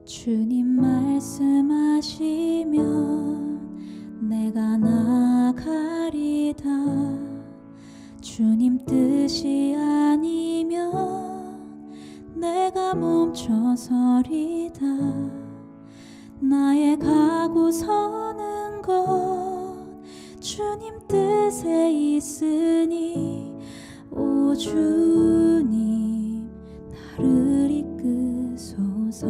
주님 말씀하시면 내가 나가리다. 주님 뜻이 아니면 내가 멈춰서리다. 나의 가고 서는 것 주님 뜻에 있으니 오 주님 나를 이끄소서.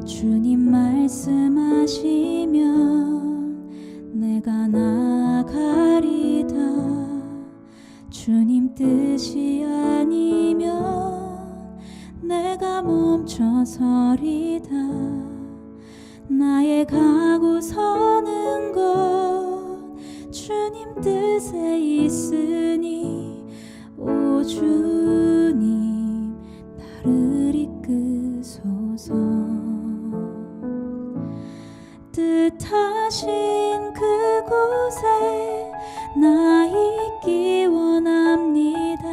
주님 말씀하시면 내가 나가리다. 주님 뜻이 아니면 내가 멈춰서리다. 나의 가고 서는 것 주님 뜻에 있으니 오 주님 나를 이끄소서. 뜻하신 그곳에 나 있기 원합니다.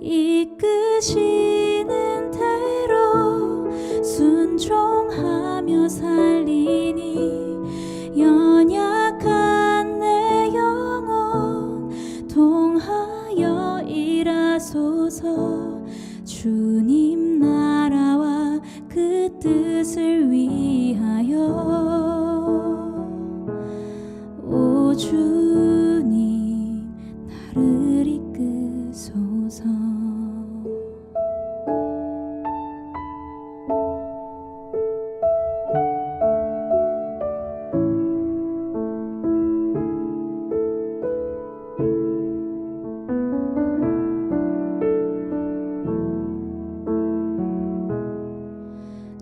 이끄시는 대로 순종하며 살리니 연약한 내 영혼 통하여 일하소서. 주님 나라와 그 뜻을 위하여 오 주님 나를 이끄소서.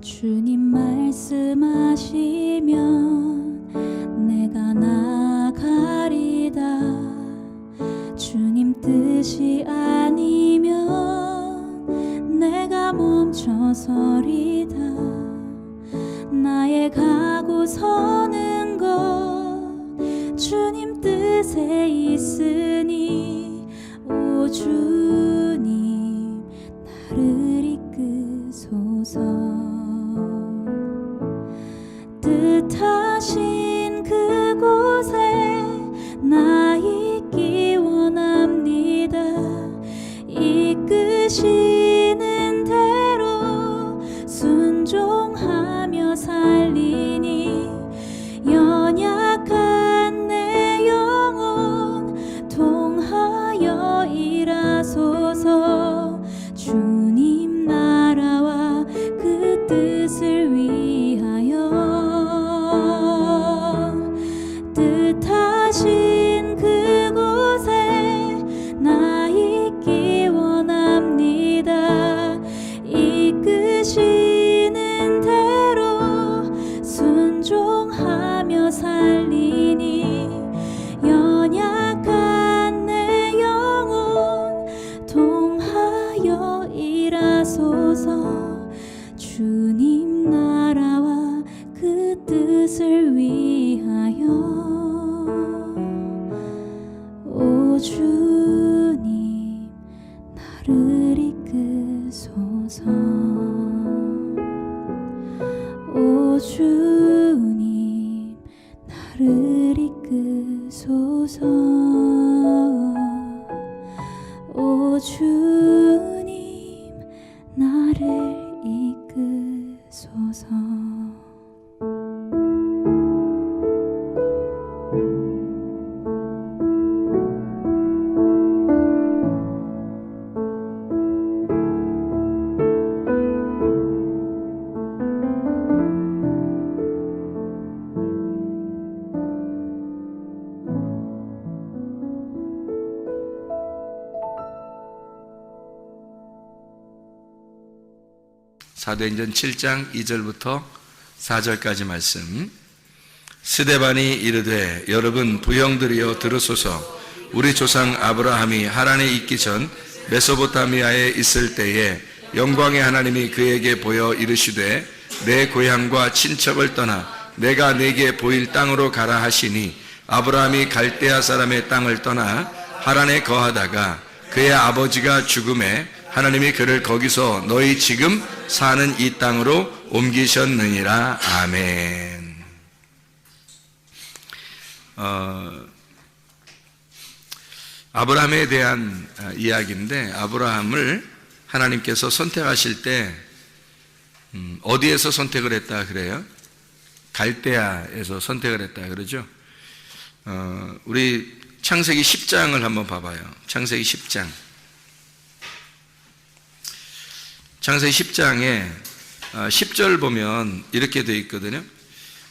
주님 말씀하시면 내가 나가리다. 주님 뜻이 아니면 내가 멈춰서리다. 나의 가고 서는 것 주님 뜻에 있으니 오 주님 나를 이끄소서. 뜻하신 그곳에 나 있기 원합니다. 이끄시는 대로 순종하며 살리니 연약한 내 영혼 통하여 일하소서. 주님 나라와 그 뜻을 위하여 뜻하신 그곳에 나 있기 원합니다. 이끄시는 대로 순종하며 살리니 연약한 내 영혼 통하여 일하소서. 주님 나라와 그 뜻을 위하여 오 주님 나를 이끄소서. 오 주님 나를 이끄소서. 오 주님 나를 이끄소서. 사도행전 7장 2절부터 4절까지 말씀. 스데반이 이르되 여러분 부형들이여 들으소서. 우리 조상 아브라함이 하란에 있기 전 메소포타미아에 있을 때에 영광의 하나님이 그에게 보여 이르시되 내 고향과 친척을 떠나 내가 네게 보일 땅으로 가라 하시니 아브라함이 갈대아 사람의 땅을 떠나 하란에 거하다가 그의 아버지가 죽음에 하나님이 그를 거기서 너희 지금 사는 이 땅으로 옮기셨느니라. 아멘. 아브라함에 대한 이야기인데, 아브라함을 하나님께서 선택하실 때 어디에서 선택을 했다 그래요? 갈대아에서 선택을 했다 그러죠. 우리 창세기 10장을 한번 봐봐요. 창세기 10장. 창세기 10장에 10절 보면 이렇게 되어 있거든요.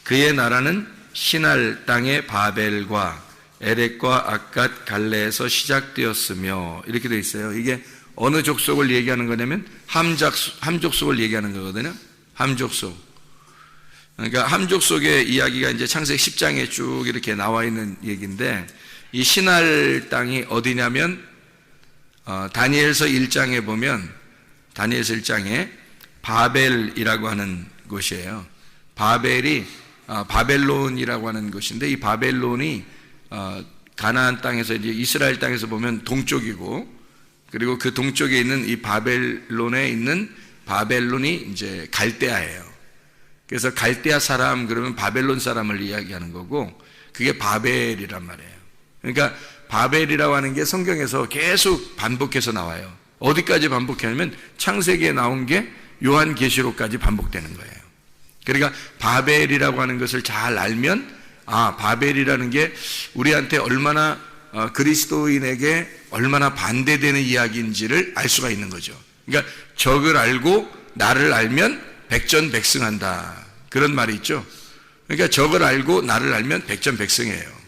그의 나라는 시날 땅의 바벨과 에렉과 아갓 갈레에서 시작되었으며, 이렇게 되어 있어요. 이게 어느 족속을 얘기하는 거냐면 함족속을 얘기하는 거거든요. 함족속. 그러니까 함족속의 이야기가 이제 창세기 10장에 쭉 이렇게 나와 있는 얘기인데, 이 시날 땅이 어디냐면 다니엘서 1장에 보면, 다니엘서 1장에 바벨이라고 하는 곳이에요. 바벨이 바벨론이라고 하는 곳인데, 이 바벨론이 가나안 땅에서, 이제 이스라엘 땅에서 보면 동쪽이고, 그리고 그 동쪽에 있는 이 바벨론에 있는 바벨론이 이제 갈대아예요. 그래서 갈대아 사람 그러면 바벨론 사람을 이야기하는 거고, 그게 바벨이란 말이에요. 그러니까 바벨이라고 하는 게 성경에서 계속 반복해서 나와요. 어디까지 반복하냐면 창세기에 나온 게 요한계시록까지 반복되는 거예요. 그러니까 바벨이라고 하는 것을 잘 알면, 바벨이라는 게 우리한테 얼마나 그리스도인에게 얼마나 반대되는 이야기인지를 알 수가 있는 거죠. 그러니까 적을 알고 나를 알면 백전백승한다, 그런 말이 있죠. 그러니까 적을 알고 나를 알면 백전백승이에요.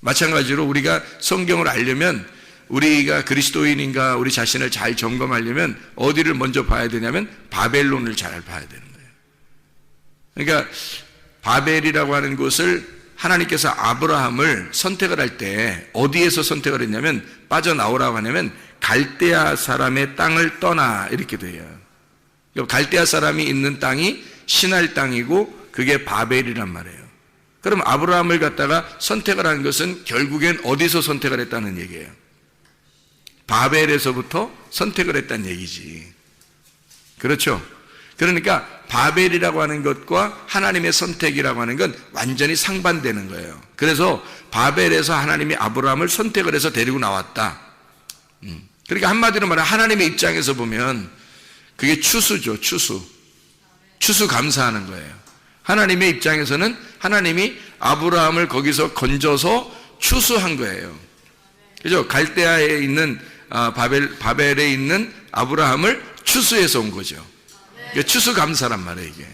마찬가지로 우리가 성경을 알려면, 우리가 그리스도인인가 우리 자신을 잘 점검하려면 어디를 먼저 봐야 되냐면 바벨론을 잘 봐야 되는 거예요. 그러니까 바벨이라고 하는 곳을 하나님께서 아브라함을 선택을 할 때 어디에서 선택을 했냐면, 빠져나오라고 하냐면 갈대아 사람의 땅을 떠나, 이렇게 돼요. 갈대아 사람이 있는 땅이 시날 땅이고 그게 바벨이란 말이에요. 그럼 아브라함을 갖다가 선택을 한 것은 결국엔 어디서 선택을 했다는 얘기예요? 바벨에서부터 선택을 했다는 얘기지. 그렇죠? 그러니까 바벨이라고 하는 것과 하나님의 선택이라고 하는 건 완전히 상반되는 거예요. 그래서 바벨에서 하나님이 아브라함을 선택을 해서 데리고 나왔다. 그러니까 한마디로 말하면 하나님의 입장에서 보면 그게 추수죠. 추수 감사하는 거예요. 하나님의 입장에서는 하나님이 아브라함을 거기서 건져서 추수한 거예요. 그죠? 갈대아에 있는 바벨에 있는 아브라함을 추수해서 온 거죠. 추수 감사란 말이에요, 이게.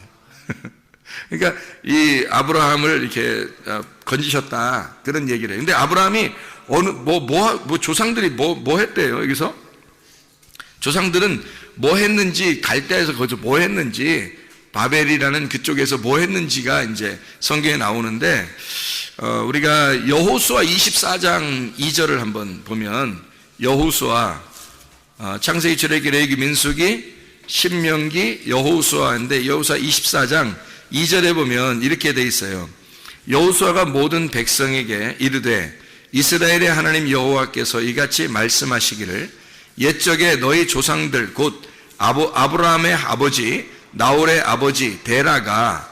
그러니까 이 아브라함을 이렇게 건지셨다, 그런 얘기를 해요. 근데 아브라함이 조상들이 뭐 했대요, 여기서? 조상들은 뭐 했는지, 갈대아에서 거기서 뭐 했는지, 바벨이라는 그쪽에서 뭐 했는지가 이제 성경에 나오는데, 우리가 여호수아 24장 2절을 한번 보면, 여호수아, 창세기, 출애굽기, 레위기, 민수기, 신명기, 여호수아인데, 여호수아 24장 2절에 보면 이렇게 돼 있어요. 여호수아가 모든 백성에게 이르되, 이스라엘의 하나님 여호와께서 이같이 말씀하시기를, 옛적에 너희 조상들 곧 아브라함의 아버지 나홀의 아버지 데라가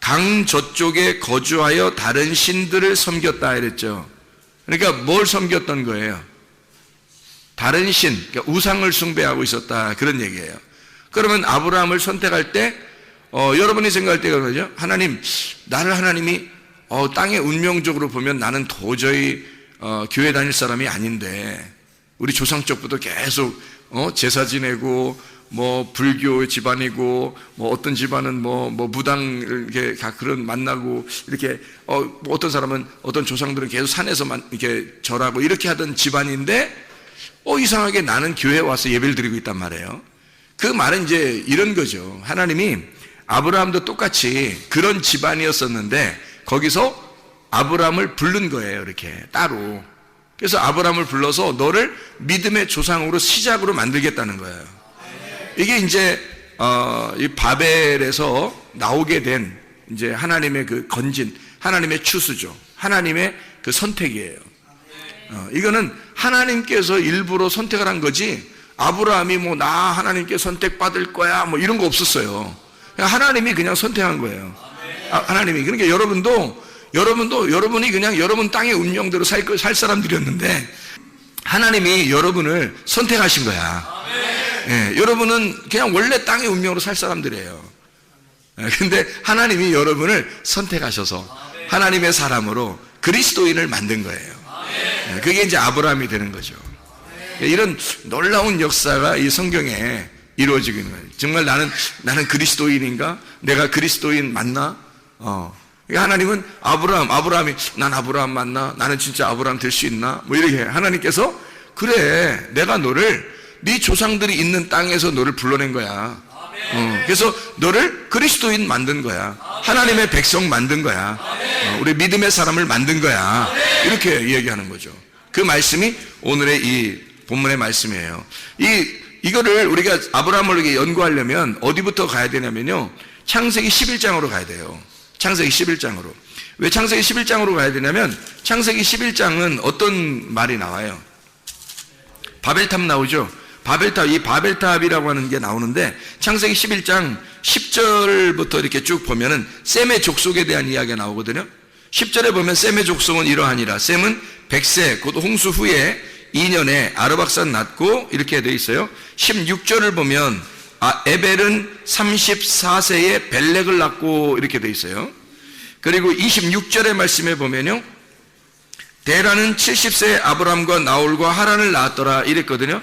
강 저쪽에 거주하여 다른 신들을 섬겼다 이랬죠. 그러니까 뭘 섬겼던 거예요? 다른 신, 그러니까 우상을 숭배하고 있었다, 그런 얘기예요. 그러면 아브라함을 선택할 때 여러분이 생각할 때가 그러죠. 나를 하나님이 땅의 운명적으로 보면 나는 도저히 교회 다닐 사람이 아닌데, 우리 조상 쪽부터 계속 제사 지내고, 뭐 불교 집안이고, 뭐 어떤 집안은 뭐 무당 이렇게 그런 만나고, 이렇게 뭐 어떤 사람은, 어떤 조상들은 계속 산에서만 이렇게 절하고 이렇게 하던 집안인데, 이상하게 나는 교회에 와서 예배를 드리고 있단 말이에요. 그 말은 이제 이런 거죠. 하나님이 아브라함도 똑같이 그런 집안이었었는데 거기서 아브라함을 부른 거예요, 이렇게 따로. 그래서 아브라함을 불러서 너를 믿음의 조상으로 시작으로 만들겠다는 거예요. 이게 이제 이 바벨에서 나오게 된 이제 하나님의 그 건진, 하나님의 추수죠. 하나님의 그 선택이에요. 이거는 하나님께서 일부러 선택을 한 거지 아브라함이 뭐 나 하나님께 선택받을 거야 뭐 이런 거 없었어요. 그냥 하나님이 그냥 선택한 거예요. 하나님이. 그러니까 여러분이 그냥 여러분 땅의 운명대로 살 사람들이었는데 하나님이 여러분을 선택하신 거야. 예, 여러분은 그냥 원래 땅의 운명으로 살 사람들이에요. 근데 하나님이 여러분을 선택하셔서 하나님의 사람으로 그리스도인을 만든 거예요. 그게 이제 아브라함이 되는 거죠. 이런 놀라운 역사가 이 성경에 이루어지고 있는 거예요. 정말 나는 그리스도인인가? 내가 그리스도인 맞나? 하나님은 아브라함이 난 아브라함 맞나? 나는 진짜 아브라함 될 수 있나? 뭐 이렇게 하나님께서 그래, 내가 너를 네 조상들이 있는 땅에서 너를 불러낸 거야. 그래서 너를 그리스도인 만든 거야. 하나님의 백성 만든 거야. 우리 믿음의 사람을 만든 거야. 이렇게 얘기하는 거죠. 그 말씀이 오늘의 이 본문의 말씀이에요. 이거를 우리가 아브라함을 이렇게 연구하려면 어디부터 가야 되냐면요, 창세기 11장으로 가야 돼요. 창세기 11장으로. 왜 창세기 11장으로 가야 되냐면 창세기 11장은 어떤 말이 나와요? 바벨탑 나오죠? 이 바벨탑이라고 하는 게 나오는데 창세기 11장 10절부터 이렇게 쭉 보면은 셈의 족속에 대한 이야기가 나오거든요. 10절에 보면 셈의 족속은 이러하니라. 셈은 100세 곧 홍수 후에 2년에 아르박산 낳고 이렇게 되어 있어요. 16절을 보면 에벨은 34세에 벨렉을 낳고 이렇게 되어 있어요. 그리고 26절의 말씀에 보면요, 데라는 70세에 아브람과 나홀과 하란을 낳았더라 이랬거든요.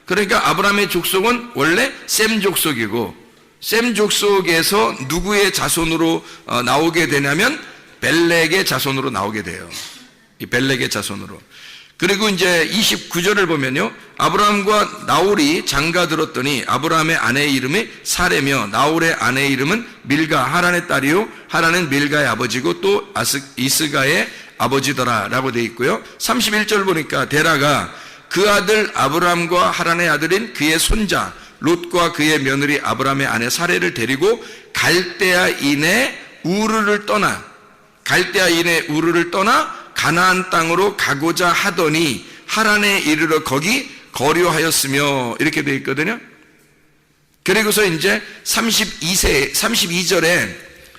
그러니까 아브라함의 족속은 원래 셈 족속이고 셈 족속에서 누구의 자손으로 나오게 되냐면 벨렉의 자손으로 나오게 돼요. 이 벨렉의 자손으로. 그리고 이제 29절을 보면요, 아브라함과 나홀이 장가 들었더니 아브라함의 아내의 이름이 사레며 나홀의 아내의 이름은 밀가, 하란의 딸이요 하란은 밀가의 아버지고 또 이스가의 아버지더라 라고 되어 있고요. 31절 보니까 데라가 그 아들 아브라함과 하란의 아들인 그의 손자 롯과 그의 며느리 아브라함의 아내 사레를 데리고 갈대아인의 우르를 떠나 가나안 땅으로 가고자 하더니 하란에 이르러 거기 거류하였으며 이렇게 되어 있거든요. 그리고서 이제 32절에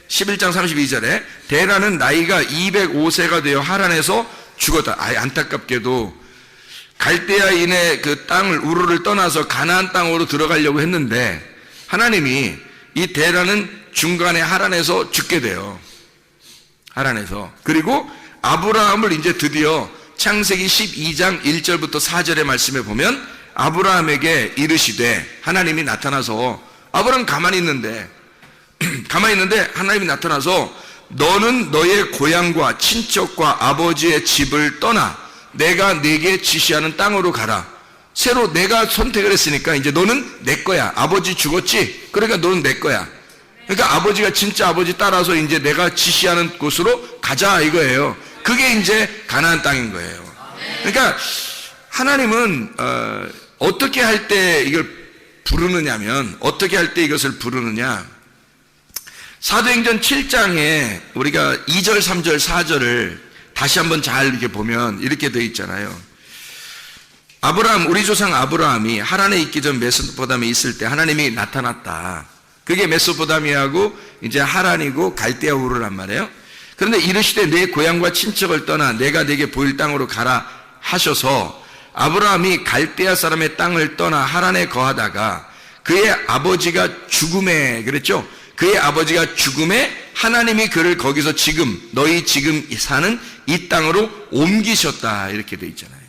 11장 32절에 데라는 나이가 205세가 되어 하란에서 죽었다. 안타깝게도 갈대아인의 그 땅을 우르를 떠나서 가나안 땅으로 들어가려고 했는데 하나님이 이 데라는 중간에 하란에서 죽게 돼요. 하란에서. 그리고 아브라함을 이제 드디어 창세기 12장 1절부터 4절의 말씀에 보면 아브라함에게 이르시되 하나님이 나타나서 아브라함 가만히 있는데 하나님이 나타나서 너는 너의 고향과 친척과 아버지의 집을 떠나 내가 네게 지시하는 땅으로 가라. 새로 내가 선택을 했으니까 이제 너는 내 거야. 아버지 죽었지? 그러니까 너는 내 거야. 그러니까 아버지가 진짜 아버지 따라서 이제 내가 지시하는 곳으로 가자 이거예요. 그게 이제 가나안 땅인 거예요. 그러니까 하나님은 어떻게 할 때 이걸 부르느냐면 어떻게 할 때 이것을 부르느냐, 사도행전 7장에 우리가 2절, 3절, 4절을 다시 한번 잘 이렇게 보면 이렇게 되어 있잖아요. 우리 조상 아브라함이 하란에 있기 전 메소포타미아에 있을 때 하나님이 나타났다. 그게 메소포타미아하고 이제 하란이고 갈대아 우르란 말이에요. 그런데 이르시되 내 고향과 친척을 떠나 내가 네게 보일 땅으로 가라 하셔서 아브라함이 갈대아 사람의 땅을 떠나 하란에 거하다가 그의 아버지가 죽음에, 그랬죠? 그의 아버지가 죽음에 하나님이 그를 거기서 너희 지금 사는 이 땅으로 옮기셨다 이렇게 돼 있잖아요.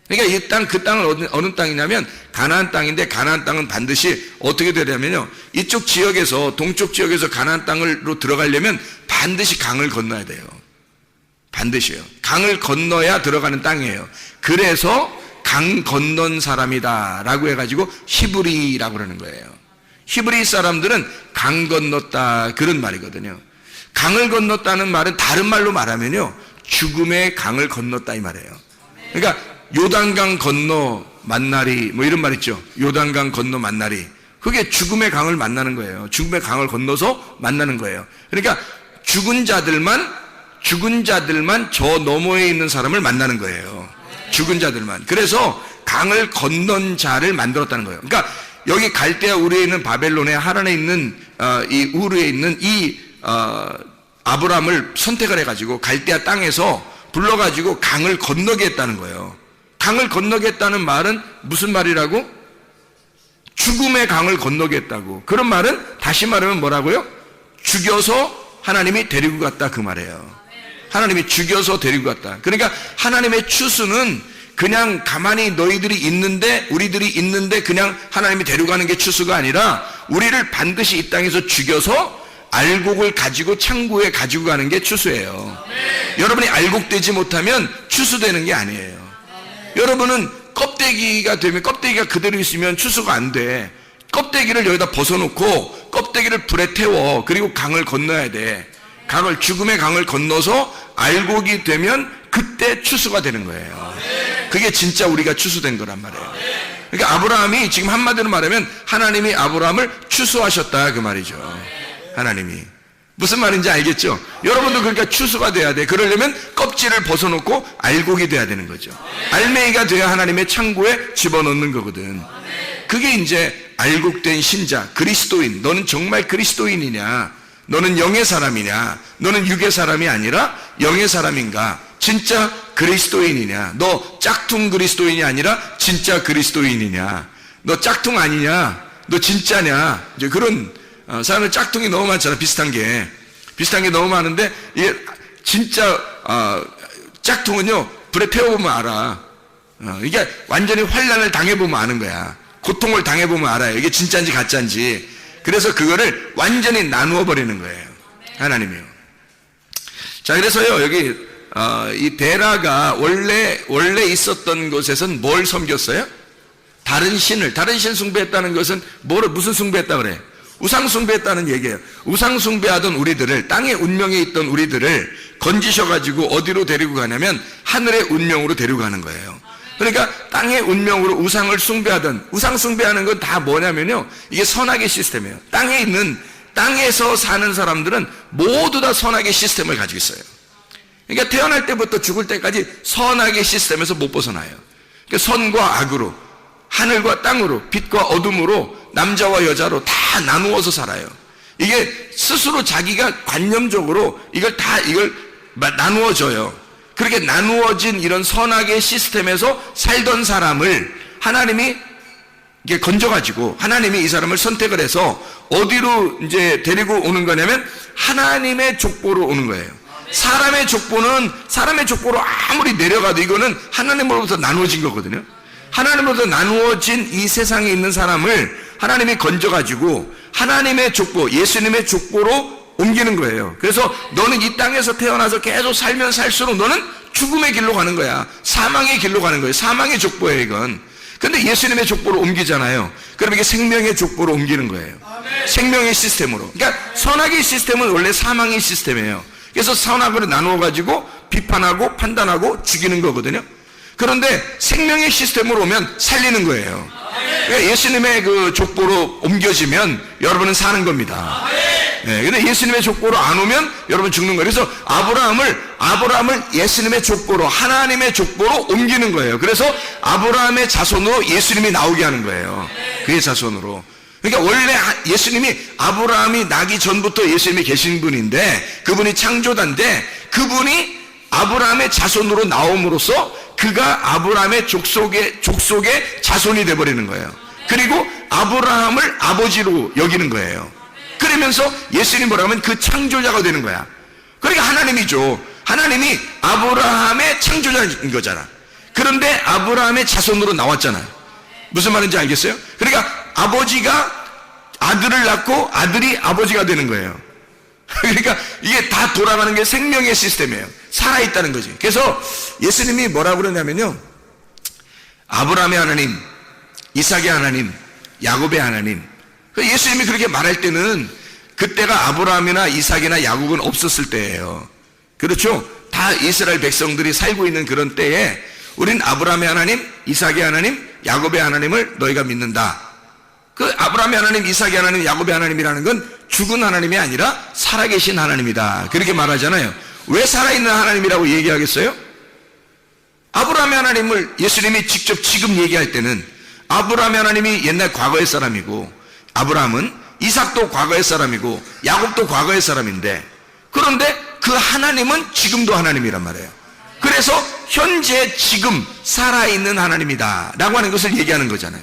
그러니까 그 땅은 어느 땅이냐면 가나안 땅인데 가나안 땅은 반드시 어떻게 되냐면요, 이쪽 지역에서 동쪽 지역에서 가나안 땅으로 들어가려면 반드시 강을 건너야 돼요. 반드시요. 강을 건너야 들어가는 땅이에요. 그래서 강 건넌 사람이다 라고 해가지고 히브리라고 그러는 거예요. 히브리 사람들은 강 건넜다 그런 말이거든요. 강을 건넜다는 말은 다른 말로 말하면요, 죽음의 강을 건넜다 이 말이에요. 그러니까 요단강 건너 만나리 뭐 이런 말 있죠. 요단강 건너 만나리. 그게 죽음의 강을 만나는 거예요. 죽음의 강을 건너서 만나는 거예요. 그러니까 죽은 자들만 저 너머에 있는 사람을 만나는 거예요. 죽은 자들만. 그래서 강을 건넌 자를 만들었다는 거예요. 그러니까 여기 갈대아 우르에 있는 바벨론에 하란에 있는 이 우르에 있는 이 아브라함을 선택을 해가지고 갈대아 땅에서 불러가지고 강을 건너게 했다는 거예요. 강을 건너게 했다는 말은 무슨 말이라고? 죽음의 강을 건너게 했다고. 그런 말은 다시 말하면 뭐라고요? 죽여서 하나님이 데리고 갔다, 그 말이에요. 하나님이 죽여서 데리고 갔다. 그러니까 하나님의 추수는 그냥 가만히 너희들이 있는데, 우리들이 있는데 그냥 하나님이 데려가는 게 추수가 아니라 우리를 반드시 이 땅에서 죽여서 알곡을 가지고 창고에 가지고 가는 게 추수예요. 여러분이 알곡되지 못하면 추수되는 게 아니에요. 여러분은 껍데기가 되면, 껍데기가 그대로 있으면 추수가 안 돼. 껍데기를 여기다 벗어놓고 껍데기를 불에 태워. 그리고 강을 건너야 돼. 죽음의 강을 건너서 알곡이 되면 그때 추수가 되는 거예요. 그게 진짜 우리가 추수된 거란 말이에요. 그러니까 아브라함이 지금 한마디로 말하면 하나님이 아브라함을 추수하셨다, 그 말이죠. 하나님이. 무슨 말인지 알겠죠? 여러분도 그러니까 추수가 돼야 돼. 그러려면 껍질을 벗어놓고 알곡이 돼야 되는 거죠. 알맹이가 돼야 하나님의 창고에 집어넣는 거거든. 그게 이제 알곡된 신자, 그리스도인. 너는 정말 그리스도인이냐? 너는 영의 사람이냐? 너는 육의 사람이 아니라 영의 사람인가? 진짜 그리스도인이냐? 너 짝퉁 그리스도인이 아니라 진짜 그리스도인이냐? 너 짝퉁 아니냐? 너 진짜냐? 이제 그런 사람들 짝퉁이 너무 많잖아. 비슷한 게 너무 많은데, 이게 진짜 짝퉁은요 불에 태워보면 알아. 이게 완전히 환난을 당해보면 아는 거야. 고통을 당해보면 알아요. 이게 진짜인지 가짜인지. 그래서 그거를 완전히 나누어 버리는 거예요, 하나님이요. 자, 그래서요 여기 이 데라가 원래 있었던 곳에서는 뭘 섬겼어요? 다른 신 숭배했다는 것은 무슨 숭배했다 그래? 우상 숭배했다는 얘기예요. 우상 숭배하던 우리들을, 땅의 운명에 있던 우리들을 건지셔가지고 어디로 데리고 가냐면 하늘의 운명으로 데리고 가는 거예요. 그러니까 땅의 운명으로 우상 숭배하는 건 다 뭐냐면요, 이게 선악의 시스템이에요. 땅에서 사는 사람들은 모두 다 선악의 시스템을 가지고 있어요. 그러니까 태어날 때부터 죽을 때까지 선악의 시스템에서 못 벗어나요. 그러니까 선과 악으로, 하늘과 땅으로, 빛과 어둠으로, 남자와 여자로 다 나누어서 살아요. 이게 스스로 자기가 관념적으로 이걸 나누어져요. 그렇게 나누어진 이런 선악의 시스템에서 살던 사람을 하나님이 이게 건져가지고, 하나님이 이 사람을 선택을 해서 어디로 이제 데리고 오는 거냐면 하나님의 족보로 오는 거예요. 사람의 족보로 아무리 내려가도 이거는 하나님으로부터 나누어진 거거든요. 하나님으로부터 나누어진 이 세상에 있는 사람을 하나님이 건져가지고 하나님의 족보, 예수님의 족보로 옮기는 거예요. 그래서 너는 이 땅에서 태어나서 계속 살면 살수록 너는 죽음의 길로 가는 거야. 사망의 길로 가는 거예요. 사망의 족보예요, 이건. 근데 예수님의 족보로 옮기잖아요. 그럼 이게 생명의 족보로 옮기는 거예요. 생명의 시스템으로. 그러니까 선악의 시스템은 원래 사망의 시스템이에요. 그래서 선악으로 나누어가지고 비판하고 판단하고 죽이는 거거든요. 그런데 생명의 시스템으로 오면 살리는 거예요. 그러니까 예수님의 그 족보로 옮겨지면 여러분은 사는 겁니다. 네, 근데 예수님의 족보로 안 오면 여러분 죽는 거예요. 그래서 아브라함을 예수님의 족보로, 하나님의 족보로 옮기는 거예요. 그래서 아브라함의 자손으로 예수님이 나오게 하는 거예요. 그의 자손으로. 그러니까 원래 아브라함이 나기 전부터 예수님이 계신 분인데, 그분이 창조자인데, 그분이 아브라함의 자손으로 나옴으로써 그가 아브라함의 족속의 자손이 되어버리는 거예요. 그리고 아브라함을 아버지로 여기는 거예요. 그러면서 예수님이 뭐라고 하면 그 창조자가 되는 거야. 그러니까 하나님이죠. 하나님이 아브라함의 창조자인 거잖아. 그런데 아브라함의 자손으로 나왔잖아요. 무슨 말인지 알겠어요? 그러니까 아버지가 아들을 낳고 아들이 아버지가 되는 거예요. 그러니까 이게 다 돌아가는 게 생명의 시스템이에요. 살아있다는 거지. 그래서 예수님이 뭐라고 그러냐면요, 아브라함의 하나님, 이삭의 하나님, 야곱의 하나님. 예수님이 그렇게 말할 때는 그때가 아브라함이나 이삭이나 야곱은 없었을 때예요. 그렇죠? 다 이스라엘 백성들이 살고 있는 그런 때에 우린 아브라함의 하나님, 이삭의 하나님, 야곱의 하나님을 너희가 믿는다. 그 아브라함의 하나님, 이삭의 하나님, 야곱의 하나님이라는 건 죽은 하나님이 아니라 살아계신 하나님이다. 그렇게 말하잖아요. 왜 살아있는 하나님이라고 얘기하겠어요? 아브라함의 아브라함의 하나님을 예수님이 직접 지금 얘기할 때는 아브라함의 하나님이 옛날 과거의 사람이고, 아브라함은 이삭도 과거의 사람이고 야곱도 과거의 사람인데, 그런데 그 하나님은 지금도 하나님이란 말이에요. 그래서 현재 지금 살아있는 하나님이다 라고 하는 것을 얘기하는 거잖아요.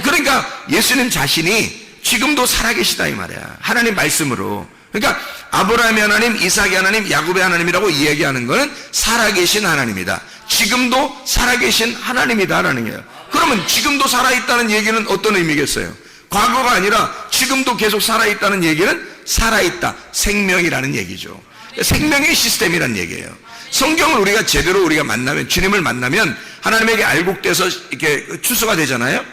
그러니까 예수님 자신이 지금도 살아계시다 이 말이야, 하나님 말씀으로. 그러니까 아브라함의 하나님, 이삭의 하나님, 야곱의 하나님이라고 이야기하는 것은 살아계신 하나님이다, 지금도 살아계신 하나님이다라는 거예요. 그러면 지금도 살아있다는 얘기는 어떤 의미겠어요? 과거가 아니라 지금도 계속 살아있다는 얘기는 살아있다, 생명이라는 얘기죠. 생명의 시스템이라는 얘기예요. 성경을 우리가 제대로 우리가 만나면, 주님을 만나면 하나님에게 알곡돼서 이렇게 추수가 되잖아요.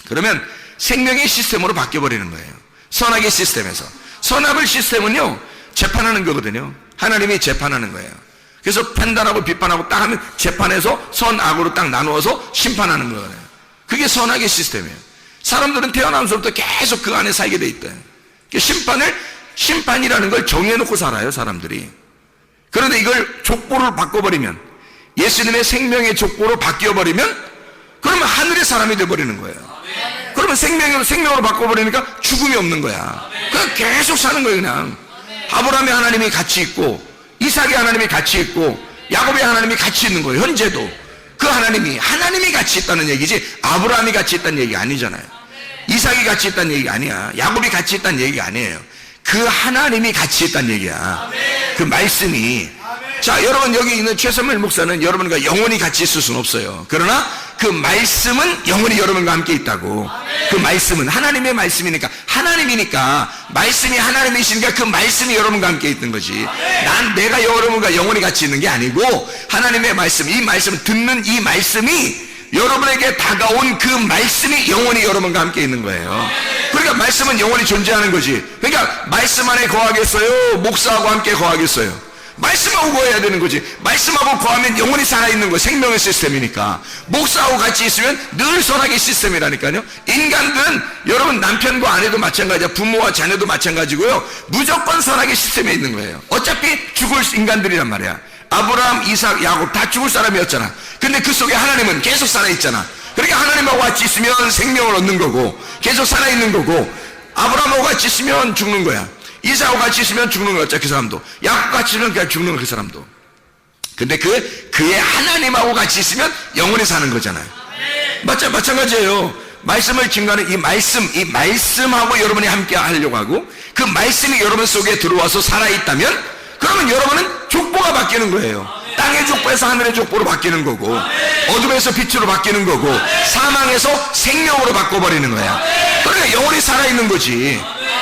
그러면 생명의 시스템으로 바뀌어버리는 거예요. 선악의 시스템에서. 선악의 시스템은요, 재판하는 거거든요. 하나님이 재판하는 거예요. 그래서 판단하고 비판하고 딱 하면 재판에서 선악으로 딱 나누어서 심판하는 거예요. 그게 선악의 시스템이에요. 사람들은 태어나면서부터 계속 그 안에 살게 돼 있대요. 심판이라는 걸 정해놓고 살아요, 사람들이. 그런데 이걸 족보를 바꿔버리면, 예수님의 생명의 족보로 바뀌어버리면, 그러면 하늘의 사람이 돼버리는 거예요. 그러면 생명으로 바꿔버리니까 죽음이 없는 거야. 그냥 계속 사는 거예요, 그냥. 아브라함의 하나님이 같이 있고, 이삭의 하나님이 같이 있고, 야곱의 하나님이 같이 있는 거예요, 현재도. 그 하나님이 같이 있다는 얘기지, 아브라함이 같이 있다는 얘기 아니잖아요. 이삭이 같이 있다는 얘기가 아니야. 야곱이 같이 있다는 얘기가 아니에요. 그 하나님이 같이 있다는 얘기야. 그 말씀이. 자, 여러분, 여기 있는 최선물 목사는 여러분과 영원히 같이 있을 수는 없어요. 그러나 그 말씀은 영원히 여러분과 함께 있다고. 그 말씀은 하나님의 말씀이니까, 말씀이 하나님이시니까 그 말씀이 여러분과 함께 있는 거지. 내가 여러분과 영원히 같이 있는 게 아니고, 하나님의 말씀, 이 말씀 듣는 이 말씀이, 여러분에게 다가온 그 말씀이 영원히 여러분과 함께 있는 거예요. 그러니까 말씀은 영원히 존재하는 거지. 그러니까 말씀 안에 거하겠어요? 목사하고 함께 거하겠어요? 말씀하고 거해야 되는 거지. 말씀하고 거하면 영원히 살아있는 거예요. 생명의 시스템이니까. 목사하고 같이 있으면 늘 선악의 시스템이라니까요. 인간들은, 여러분, 남편과 아내도 마찬가지야, 부모와 자녀도 마찬가지고요, 무조건 선악의 시스템에 있는 거예요. 어차피 죽을 인간들이란 말이야. 아브라함, 이삭, 야곱 다 죽을 사람이었잖아. 근데 그 속에 하나님은 계속 살아있잖아. 그러니까 하나님하고 같이 있으면 생명을 얻는 거고, 계속 살아있는 거고, 아브라함하고 같이 있으면 죽는 거야. 이삭하고 같이 있으면 죽는 거였죠, 그 사람도. 야곱과 같이 있으면 그냥 죽는 거야, 그 사람도. 근데 그의 하나님하고 같이 있으면 영원히 사는 거잖아요. 마찬가지예요. 말씀을 증거하는 이 말씀하고 여러분이 함께 하려고 하고, 그 말씀이 여러분 속에 들어와서 살아있다면, 그러면 여러분은 족보가 바뀌는 거예요. 땅의 족보에서 하늘의 족보로 바뀌는 거고, 어둠에서 빛으로 바뀌는 거고, 사망에서 생명으로 바꿔버리는 거야. 그러니까 영원히 살아있는 거지.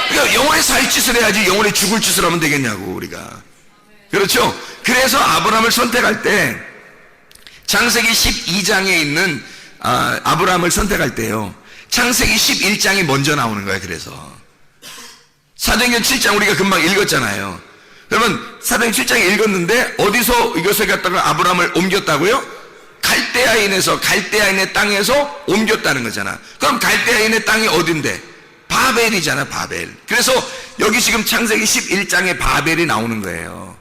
그러니까 영원히 살 짓을 해야지 영원히 죽을 짓을 하면 되겠냐고, 우리가. 그렇죠? 그래서 아브라함을 선택할 때, 창세기 12장에 있는 아브라함을 선택할 때요, 창세기 11장이 먼저 나오는 거예요. 그래서 사도행전 7장 우리가 금방 읽었잖아요. 그러면 사도행전 7장에 읽었는데, 어디서 이것을 갖다가 아브라함을 옮겼다고요? 갈대아인의 땅에서 옮겼다는 거잖아. 그럼 갈대아인의 땅이 어딘데? 바벨이잖아, 바벨. 그래서 여기 지금 창세기 11장에 바벨이 나오는 거예요.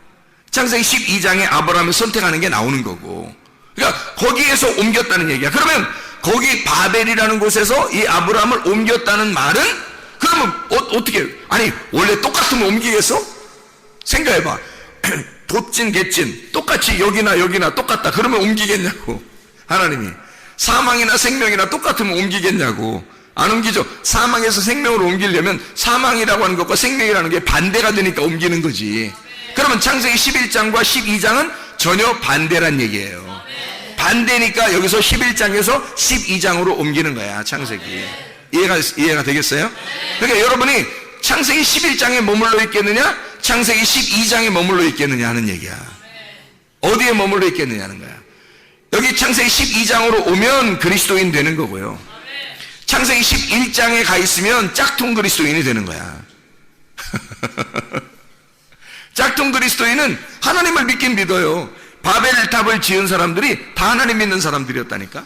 창세기 12장에 아브라함을 선택하는 게 나오는 거고, 그러니까 거기에서 옮겼다는 얘기야. 그러면 거기 바벨이라는 곳에서 이 아브라함을 옮겼다는 말은, 그러면 어떻게, 아니 원래 똑같으면 옮기겠어? 생각해봐. 돛진 갯진 똑같이 여기나 똑같다, 그러면 옮기겠냐고. 하나님이 사망이나 생명이나 똑같으면 옮기겠냐고. 안 옮기죠. 사망에서 생명으로 옮기려면 사망이라고 하는 것과 생명이라는 게 반대가 되니까 옮기는 거지. 그러면 창세기 11장과 12장은 전혀 반대란 얘기예요. 반대니까 여기서 11장에서 12장으로 옮기는 거야, 창세기. 이해가 되겠어요? 그러니까 여러분이 창세기 11장에 머물러 있겠느냐, 창세기 12장에 머물러 있겠느냐 하는 얘기야. 어디에 머물러 있겠느냐 하는 거야. 여기 창세기 12장으로 오면 그리스도인 되는 거고요, 창세기 11장에 가 있으면 짝퉁 그리스도인이 되는 거야. 짝퉁 그리스도인은 하나님을 믿긴 믿어요. 바벨탑을 지은 사람들이 다 하나님 믿는 사람들이었다니까.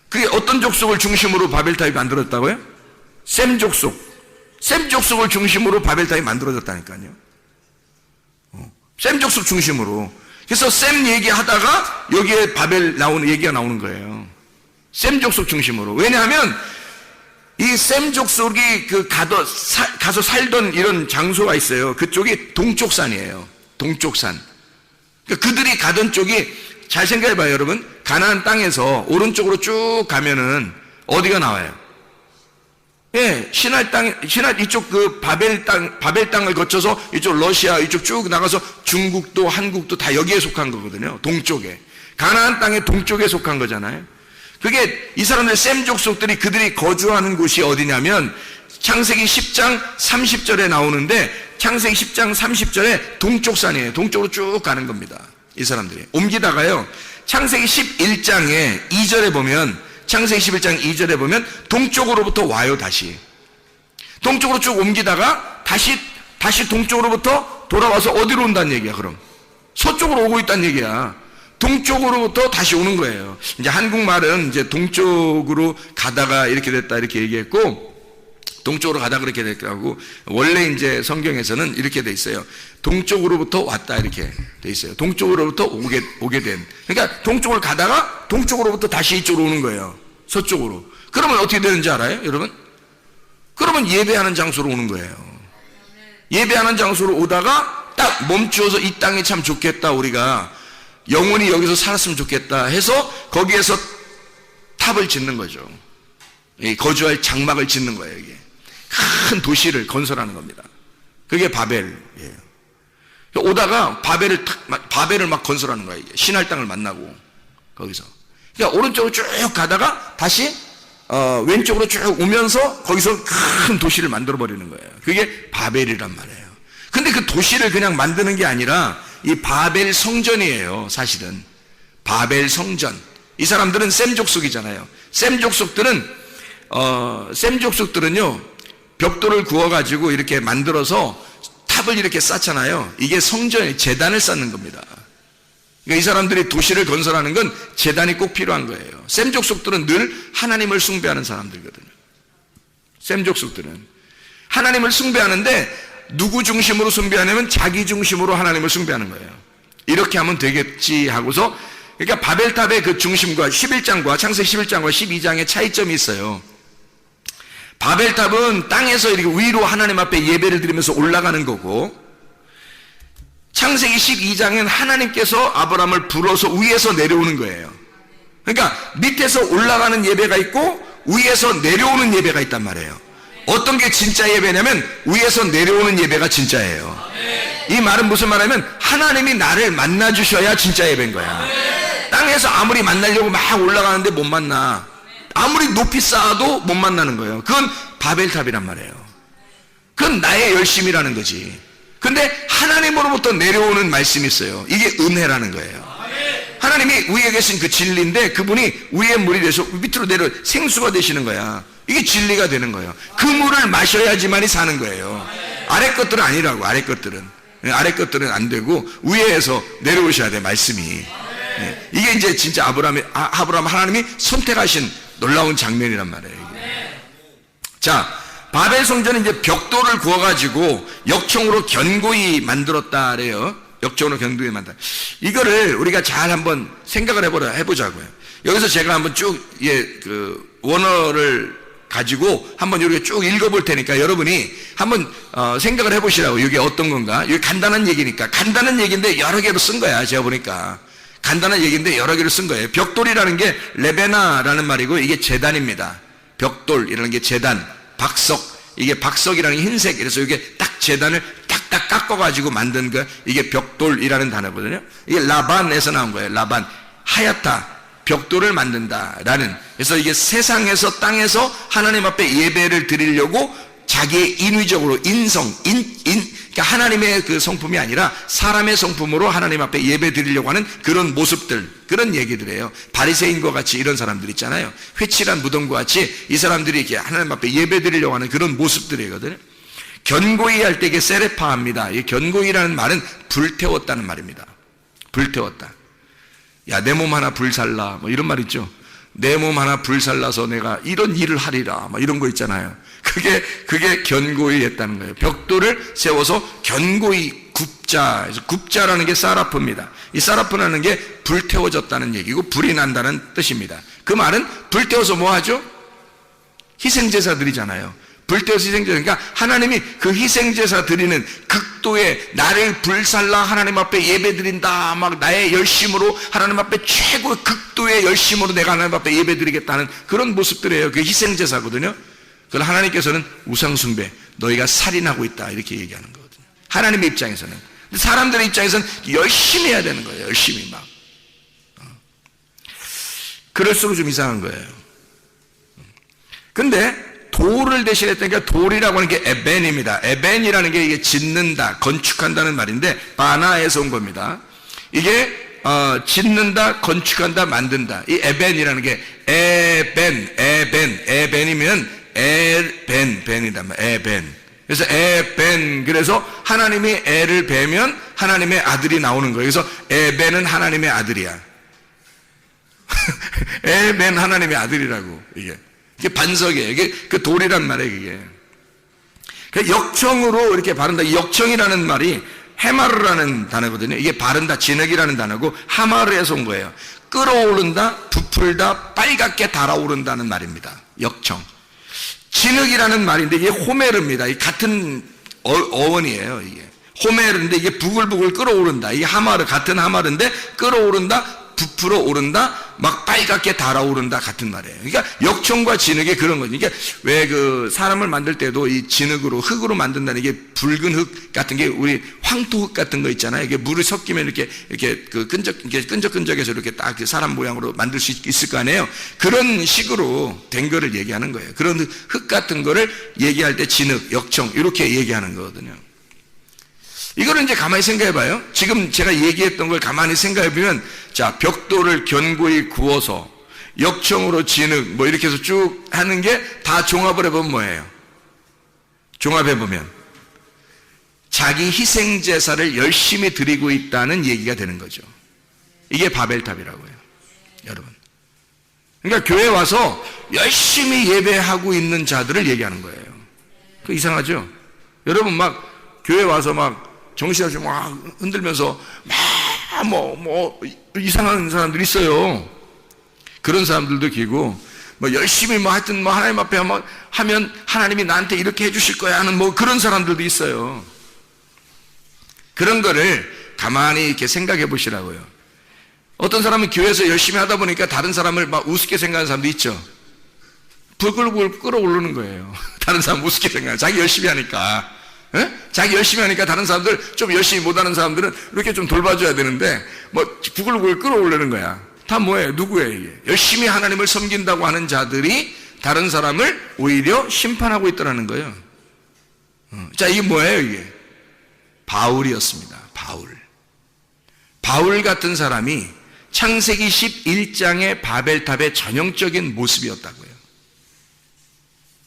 그게 어떤 족속을 중심으로 바벨탑이 만들어졌다고요? 셈 족속을 중심으로 바벨탑이 만들어졌다니까요. 셈 족속 중심으로. 그래서 셈 얘기하다가 여기에 바벨 나오는 얘기가 나오는 거예요. 셈 족속 중심으로. 왜냐하면 이 셈 족속이 가서 살던 이런 장소가 있어요. 그쪽이 동쪽산이에요. 동쪽산. 그러니까 그들이 가던 쪽이, 잘 생각해봐요, 여러분. 가나안 땅에서 오른쪽으로 쭉 가면은 어디가 나와요? 예, 신할 이쪽 바벨 땅을 거쳐서 이쪽 러시아 이쪽 쭉 나가서 중국도 한국도 다 여기에 속한 거거든요. 동쪽에. 가나안 땅의 동쪽에 속한 거잖아요. 그게 이 사람들 셈 족속들이 그들이 거주하는 곳이 어디냐면 창세기 10장 30절에 나오는데, 창세기 10장 30절에 동쪽산이에요. 동쪽으로 쭉 가는 겁니다. 이 사람들이. 옮기다가요, 창세기 11장에 2절에 보면, 창세기 11장 2절에 보면 동쪽으로부터 와요. 다시 동쪽으로 쭉 옮기다가 다시 동쪽으로부터 돌아와서 어디로 온다는 얘기야. 그럼 서쪽으로 오고 있다는 얘기야. 동쪽으로부터 다시 오는 거예요. 이제 한국말은 이제 동쪽으로 가다가 이렇게 됐다 이렇게 얘기했고, 동쪽으로 가다 그렇게 됐다고, 원래 이제 성경에서는 이렇게 돼 있어요. 동쪽으로부터 왔다 이렇게 돼 있어요. 동쪽으로부터 오게 된. 그러니까 동쪽을 가다가 동쪽으로부터 다시 이쪽으로 오는 거예요. 서쪽으로. 그러면 어떻게 되는지 알아요, 여러분? 그러면 예배하는 장소로 오는 거예요. 예배하는 장소로 오다가 딱 멈추어서 이 땅이 참 좋겠다, 우리가 영원히 여기서 살았으면 좋겠다 해서 거기에서 탑을 짓는 거죠. 거주할 장막을 짓는 거예요. 이게 큰 도시를 건설하는 겁니다. 그게 바벨이에요. 오다가 바벨을 막 건설하는 거예요. 이게 신할 땅을 만나고 거기서. 그러니까 오른쪽으로 쭉 가다가 다시 왼쪽으로 쭉 오면서 거기서 큰 도시를 만들어 버리는 거예요. 그게 바벨이란 말이에요. 근데 그 도시를 그냥 만드는 게 아니라 이 바벨 성전이에요. 사실은 바벨 성전. 이 사람들은 셈 족속이잖아요. 셈 족속들은요, 벽돌을 구워가지고 이렇게 만들어서 탑을 이렇게 쌓잖아요. 이게 성전의 제단을 쌓는 겁니다. 그러니까 이 사람들이 도시를 건설하는 건 제단이 꼭 필요한 거예요. 셈 족속들은 늘 하나님을 숭배하는 사람들이거든요. 셈 족속들은 하나님을 숭배하는데 누구 중심으로 숭배하냐면 자기 중심으로 하나님을 숭배하는 거예요. 이렇게 하면 되겠지 하고서, 그러니까 바벨탑의 그 중심과 11장과 창세기 11장과 12장의 차이점이 있어요. 바벨탑은 땅에서 이렇게 위로 하나님 앞에 예배를 드리면서 올라가는 거고, 창세기 12장은 하나님께서 아브라함을 불어서 위에서 내려오는 거예요. 그러니까 밑에서 올라가는 예배가 있고 위에서 내려오는 예배가 있단 말이에요. 어떤 게 진짜 예배냐면 위에서 내려오는 예배가 진짜예요. 이 말은 무슨 말이냐면 하나님이 나를 만나 주셔야 진짜 예배인 거야. 땅에서 아무리 만나려고 막 올라가는데 못 만나. 아무리 높이 쌓아도 못 만나는 거예요. 그건 바벨탑이란 말이에요. 그건 나의 열심이라는 거지. 근데 하나님으로부터 내려오는 말씀이 있어요. 이게 은혜라는 거예요. 하나님이 위에 계신 그 진리인데 그분이 위에 물이 돼서 밑으로 내려 생수가 되시는 거야. 이게 진리가 되는 거예요. 그 물을 마셔야지만이 사는 거예요. 아래 것들은 아니라고. 아래 것들은 안 되고 위에서 내려오셔야 돼, 말씀이. 이게 이제 진짜 아브라함 하나님이 선택하신 놀라운 장면이란 말이에요. 이게. 자, 바벨 성전은 이제 벽돌을 구워가지고 역청으로 견고히 만들었다 그래요. 역청으로 견고히 만들었다. 이거를 우리가 잘 한번 생각을 해보자고요. 여기서 제가 한번 쭉 원어를 가지고 한번 이렇게 쭉 읽어볼 테니까 여러분이 한번 생각을 해보시라고. 이게 어떤 건가? 이게 간단한 얘기니까. 간단한 얘기인데 여러 개로 쓴 거야. 제가 보니까 간단한 얘기인데 여러 개로 쓴 거예요. 벽돌이라는 게 레베나라는 말이고 이게 제단입니다. 벽돌이라는 게 제단, 박석. 이게 박석이라는 게 흰색. 그래서 이게 딱 제단을 딱딱 깎아가지고 만든 거, 이게 벽돌이라는 단어거든요. 이게 라반에서 나온 거예요. 라반, 하얗다, 벽돌을 만든다라는. 그래서 이게 세상에서 땅에서 하나님 앞에 예배를 드리려고 자기의 인위적으로 그러니까 하나님의 그 성품이 아니라 사람의 성품으로 하나님 앞에 예배 드리려고 하는 그런 모습들, 그런 얘기들이에요. 바리새인과 같이 이런 사람들 있잖아요. 회칠한 무덤과 같이 이 사람들이 이렇게 하나님 앞에 예배 드리려고 하는 그런 모습들이거든요. 견고히 할 때 이게 세레파입니다. 이 견고히라는 말은 불태웠다는 말입니다. 불태웠다. 야, 내 몸 하나 불살라, 뭐 이런 말 있죠. 내 몸 하나 불살라서 내가 이런 일을 하리라, 뭐 이런 거 있잖아요. 그게 견고히 했다는 거예요. 벽돌을 세워서 견고히 굽자. 그래서 굽자라는 게 사라프입니다. 이 사라프라는 게 불태워졌다는 얘기고 불이 난다는 뜻입니다. 그 말은 불태워서 뭐 하죠? 희생제사 드리잖아요. 불태워서 희생제사. 그러니까 하나님이 그 희생제사 드리는 극도의 나를 불살라 하나님 앞에 예배 드린다. 막 나의 열심으로 하나님 앞에 최고의 극도의 열심으로 내가 하나님 앞에 예배 드리겠다는 그런 모습들이에요. 그게 희생제사거든요. 그걸 하나님께서는 우상숭배, 너희가 살인하고 있다. 이렇게 얘기하는 거거든요. 하나님의 입장에서는. 근데 사람들의 입장에서는 열심히 해야 되는 거예요. 열심히 막. 그럴수록 좀 이상한 거예요. 근데 돌을 대신했다니까 돌이라고 하는 게 에벤입니다. 에벤이라는 게 이게 짓는다, 건축한다는 말인데 바나에서 온 겁니다. 이게 짓는다, 건축한다, 만든다. 이 에벤이라는 게 에벤이면 벤이다. 에벤. 그래서 에벤. 그래서 하나님이 애를 베면 하나님의 아들이 나오는 거예요. 그래서 에벤은 하나님의 아들이야. 에벤 하나님의 아들이라고 이게 반석이에요. 이게 그 돌이란 말이에요. 이게 그러니까 역청으로 이렇게 바른다. 이 역청이라는 말이 헤마르라는 단어거든요. 이게 바른다, 진흙이라는 단어고 하마르에서 온 거예요. 끌어오른다, 부풀다, 빨갛게 달아오른다는 말입니다. 역청. 진흙이라는 말인데 이게 호메르입니다. 이 같은 어원이에요. 이게 호메르인데 이게 부글부글 끌어오른다. 이게 하마르, 같은 하마르인데 끌어오른다, 부풀어 오른다, 막 빨갛게 달아오른다 같은 말이에요. 그러니까 역청과 진흙이 그런 거죠. 그러니까 왜 그 사람을 만들 때도 이 진흙으로 흙으로 만든다는 게 붉은 흙 같은 게 우리 황토흙 같은 거 있잖아요. 이게 물을 섞이면 이렇게 그 끈적끈적해서 이렇게 딱 사람 모양으로 만들 수 있을 거 아니에요. 그런 식으로 된 거를 얘기하는 거예요. 그런 흙 같은 거를 얘기할 때 진흙, 역청 이렇게 얘기하는 거거든요. 이거를 이제 가만히 생각해 봐요. 지금 제가 얘기했던 걸 가만히 생각해 보면, 자, 벽돌을 견고히 구워서 역청으로 진흙 뭐 이렇게 해서 쭉 하는 게 다 종합을 해보면 뭐예요? 종합해 보면 자기 희생 제사를 열심히 드리고 있다는 얘기가 되는 거죠. 이게 바벨탑이라고 해요, 여러분. 그러니까 교회 와서 열심히 예배하고 있는 자들을 얘기하는 거예요. 그 이상하죠? 여러분 막 교회 와서 막 정신없이 막 흔들면서 막 이상한 사람들이 있어요. 그런 사람들도 계시고, 뭐 열심히 뭐 하여튼 뭐 하나님 앞에 하면 하나님이 나한테 이렇게 해주실 거야 하는 뭐 그런 사람들도 있어요. 그런 거를 가만히 이렇게 생각해 보시라고요. 어떤 사람은 교회에서 열심히 하다 보니까 다른 사람을 막 우습게 생각하는 사람도 있죠. 부글부글 끌어오르는 거예요. 다른 사람 우습게 생각해. 자기 열심히 하니까. 에? 자기 열심히 하니까 다른 사람들, 좀 열심히 못하는 사람들은 이렇게 좀 돌봐줘야 되는데 뭐 부글부글 끌어올리는 거야. 다 뭐예요? 누구예요 이게? 열심히 하나님을 섬긴다고 하는 자들이 다른 사람을 오히려 심판하고 있더라는 거예요. 자, 이게 뭐예요 이게? 바울이었습니다. 바울 같은 사람이 창세기 11장의 바벨탑의 전형적인 모습이었다고요.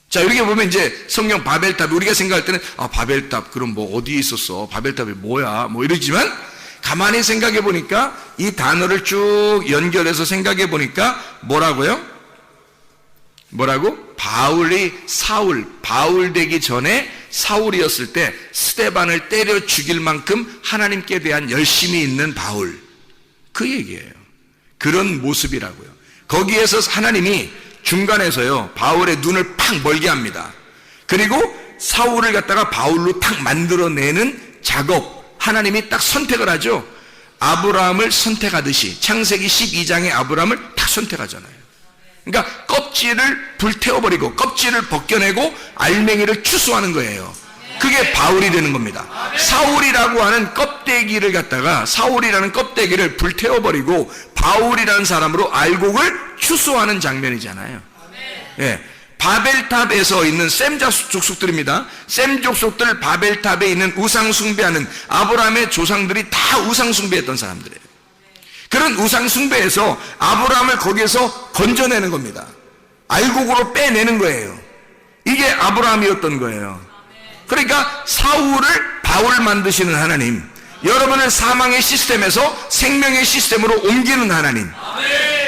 자, 이렇게 보면 이제 성경 바벨탑, 우리가 생각할 때는 바벨탑 그럼 뭐 어디에 있었어? 바벨탑이 뭐야? 뭐 이러지만 가만히 생각해 보니까 이 단어를 쭉 연결해서 생각해 보니까 뭐라고요? 바울 되기 전에 사울이었을 때 스데반을 때려 죽일 만큼 하나님께 대한 열심이 있는 바울, 그 얘기예요. 그런 모습이라고요. 거기에서 하나님이 중간에서요 바울의 눈을 팍 멀게 합니다. 그리고 사울을 갖다가 바울로 탁 만들어내는 작업, 하나님이 딱 선택을 하죠. 아브라함을 선택하듯이 창세기 12장의 아브라함을 딱 선택하잖아요. 그러니까 껍질을 불태워버리고 껍질을 벗겨내고 알맹이를 추수하는 거예요. 그게 바울이 되는 겁니다. 사울이라고 하는 껍데기를 갖다가, 사울이라는 껍데기를 불태워버리고 바울이라는 사람으로 알곡을 추수하는 장면이잖아요. 예. 바벨탑에서 있는 셈 족속들입니다. 셈 족속들, 바벨탑에 있는 우상숭배하는 아브라함의 조상들이 다 우상숭배했던 사람들이에요. 그런 우상숭배에서 아브라함을 거기에서 건져내는 겁니다. 알곡으로 빼내는 거예요. 이게 아브라함이었던 거예요. 그러니까 사울을 바울 만드시는 하나님, 여러분을 사망의 시스템에서 생명의 시스템으로 옮기는 하나님,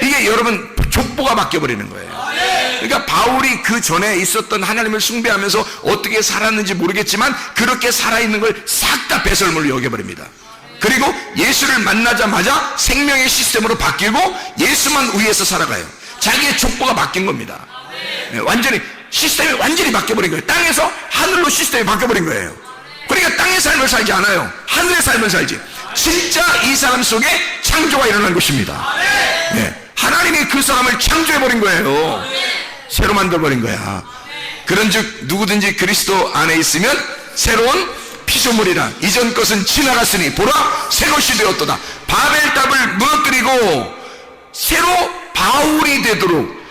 이게 여러분 족보가 바뀌어버리는 거예요. 그러니까 바울이 그 전에 있었던 하나님을 숭배하면서 어떻게 살았는지 모르겠지만 그렇게 살아있는 걸 싹 다 배설물로 여겨버립니다. 그리고 예수를 만나자마자 생명의 시스템으로 바뀌고 예수만 위해서 살아가요. 자기의 족보가 바뀐 겁니다. 완전히 시스템이 완전히 바뀌어버린 거예요. 땅에서 하늘로 시스템이 바뀌어버린 거예요. 그러니까 땅의 삶을 살지 않아요. 하늘의 삶을 살지. 진짜 이 사람 속에 창조가 일어난 것입니다. 하나님이 그 사람을 창조해버린 거예요. 새로 만들어버린 거야. 그런즉 누구든지 그리스도 안에 있으면 새로운 피조물이라. 이전 것은 지나갔으니 보라 새 것이 되었도다. 바벨탑을 무너뜨리고 새로 바울이 되도록